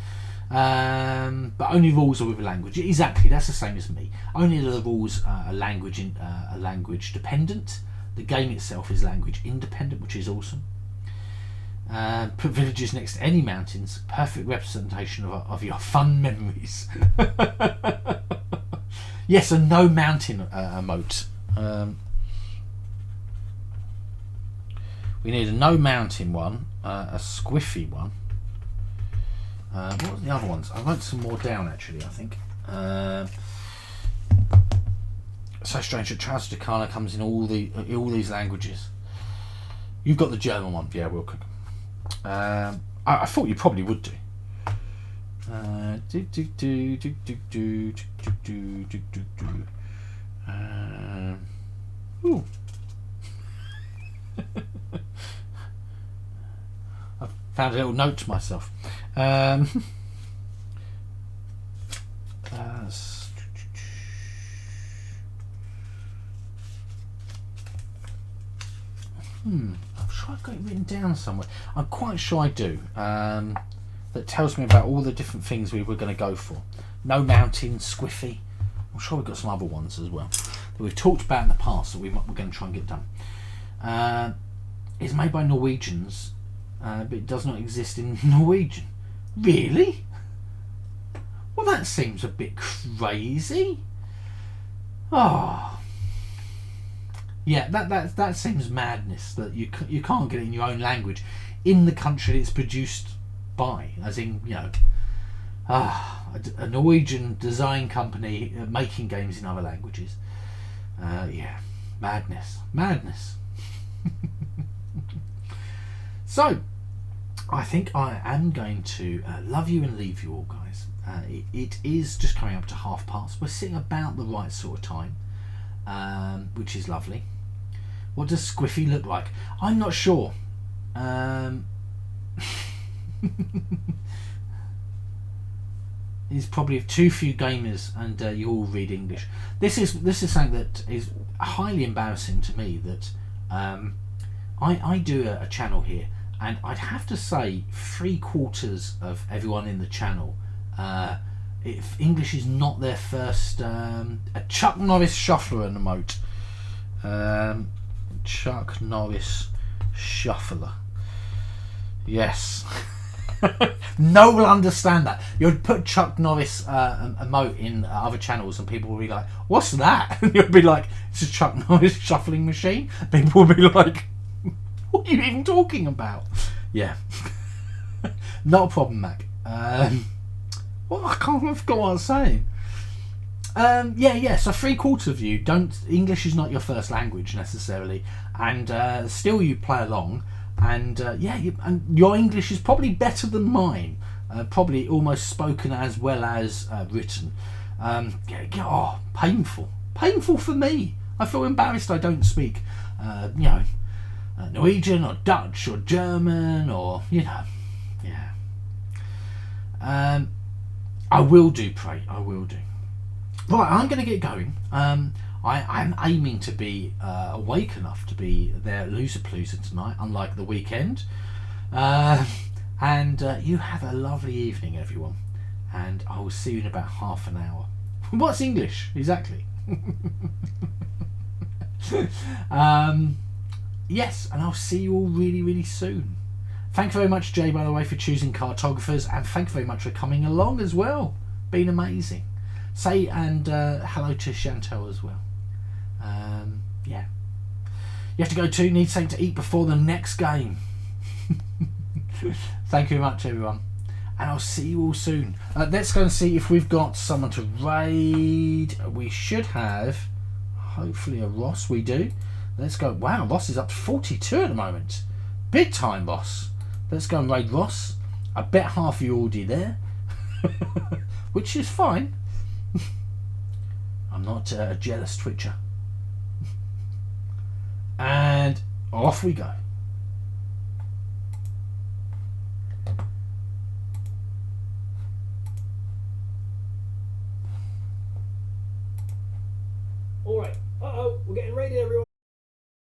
But only rules are with a language. Exactly, that's the same as me. Only the rules are language dependent. The game itself is language independent, which is awesome. Put villages next to any mountains. Perfect representation of your fun memories. Yes, a no mountain emote. We need a no mountain one, a squiffy one. What were the other ones? I wrote some more down actually, I think. So strange that Trials of Tucana comes in all these languages. You've got the German one, yeah, we'll cook. I thought you probably would do. Ooh. I found a little note to myself. I'm sure I've got it written down somewhere. I'm quite sure I do. That tells me about all the different things we were going to go for. No mountain, squiffy. I'm sure we've got some other ones as well that we've talked about in the past that we're going to try and get done. It's made by Norwegians, but it does not exist in Norwegian. Really? Well, that seems a bit crazy. Oh, yeah, that seems madness that you can't get it in your own language in the country it's produced by, as in, you know, a Norwegian design company making games in other languages. Yeah, madness. So, I think I am going to love you and leave you all, guys. It is just coming up to past. We're sitting about the right sort of time, which is lovely. What does Squiffy look like? I'm not sure. He's probably too few gamers, and you all read English. This is something that is highly embarrassing to me. That I do a channel here, and I'd have to say 3/4 of everyone in the channel, if English is not their first, a Chuck Norris shuffler emote. Chuck Norris shuffler. Yes. No one will understand that. You'd put Chuck Norris emote in other channels and people will be like, what's that? And you'll be like, it's a Chuck Norris shuffling machine. People will be like, what are you even talking about? Yeah. Not a problem, Mac. Well, I forgot what I was saying. Yeah. So 3/4 of you don't. English is not your first language necessarily, and still you play along, and and your English is probably better than mine. Probably almost spoken as well as written. Painful for me. I feel embarrassed. I don't speak, Norwegian or Dutch or German or yeah. I will do, pray. I will do. Right, I'm going to get going. I'm aiming to be awake enough to be there at Loserpalooza tonight, unlike the weekend. And you have a lovely evening, everyone. And I will see you in about half an hour. What's English? Exactly. Yes, and I'll see you all really, really soon. Thanks very much, Jay, by the way, for choosing Cartographers, and thanks very much for coming along as well. Been amazing. Say and hello to Chantel as well. Yeah. You have to go too. Need something to eat before the next game. Thank you very much, everyone. And I'll see you all soon. Let's go and see if we've got someone to raid. We should have, hopefully, a Ross. We do. Let's go. Wow, Ross is up to 42 at the moment. Big time, Ross. Let's go and raid Ross. I bet half of you already there. Which is fine. I'm not a jealous twitcher. And off we go. Alright. Uh-oh, we're getting raided, everyone.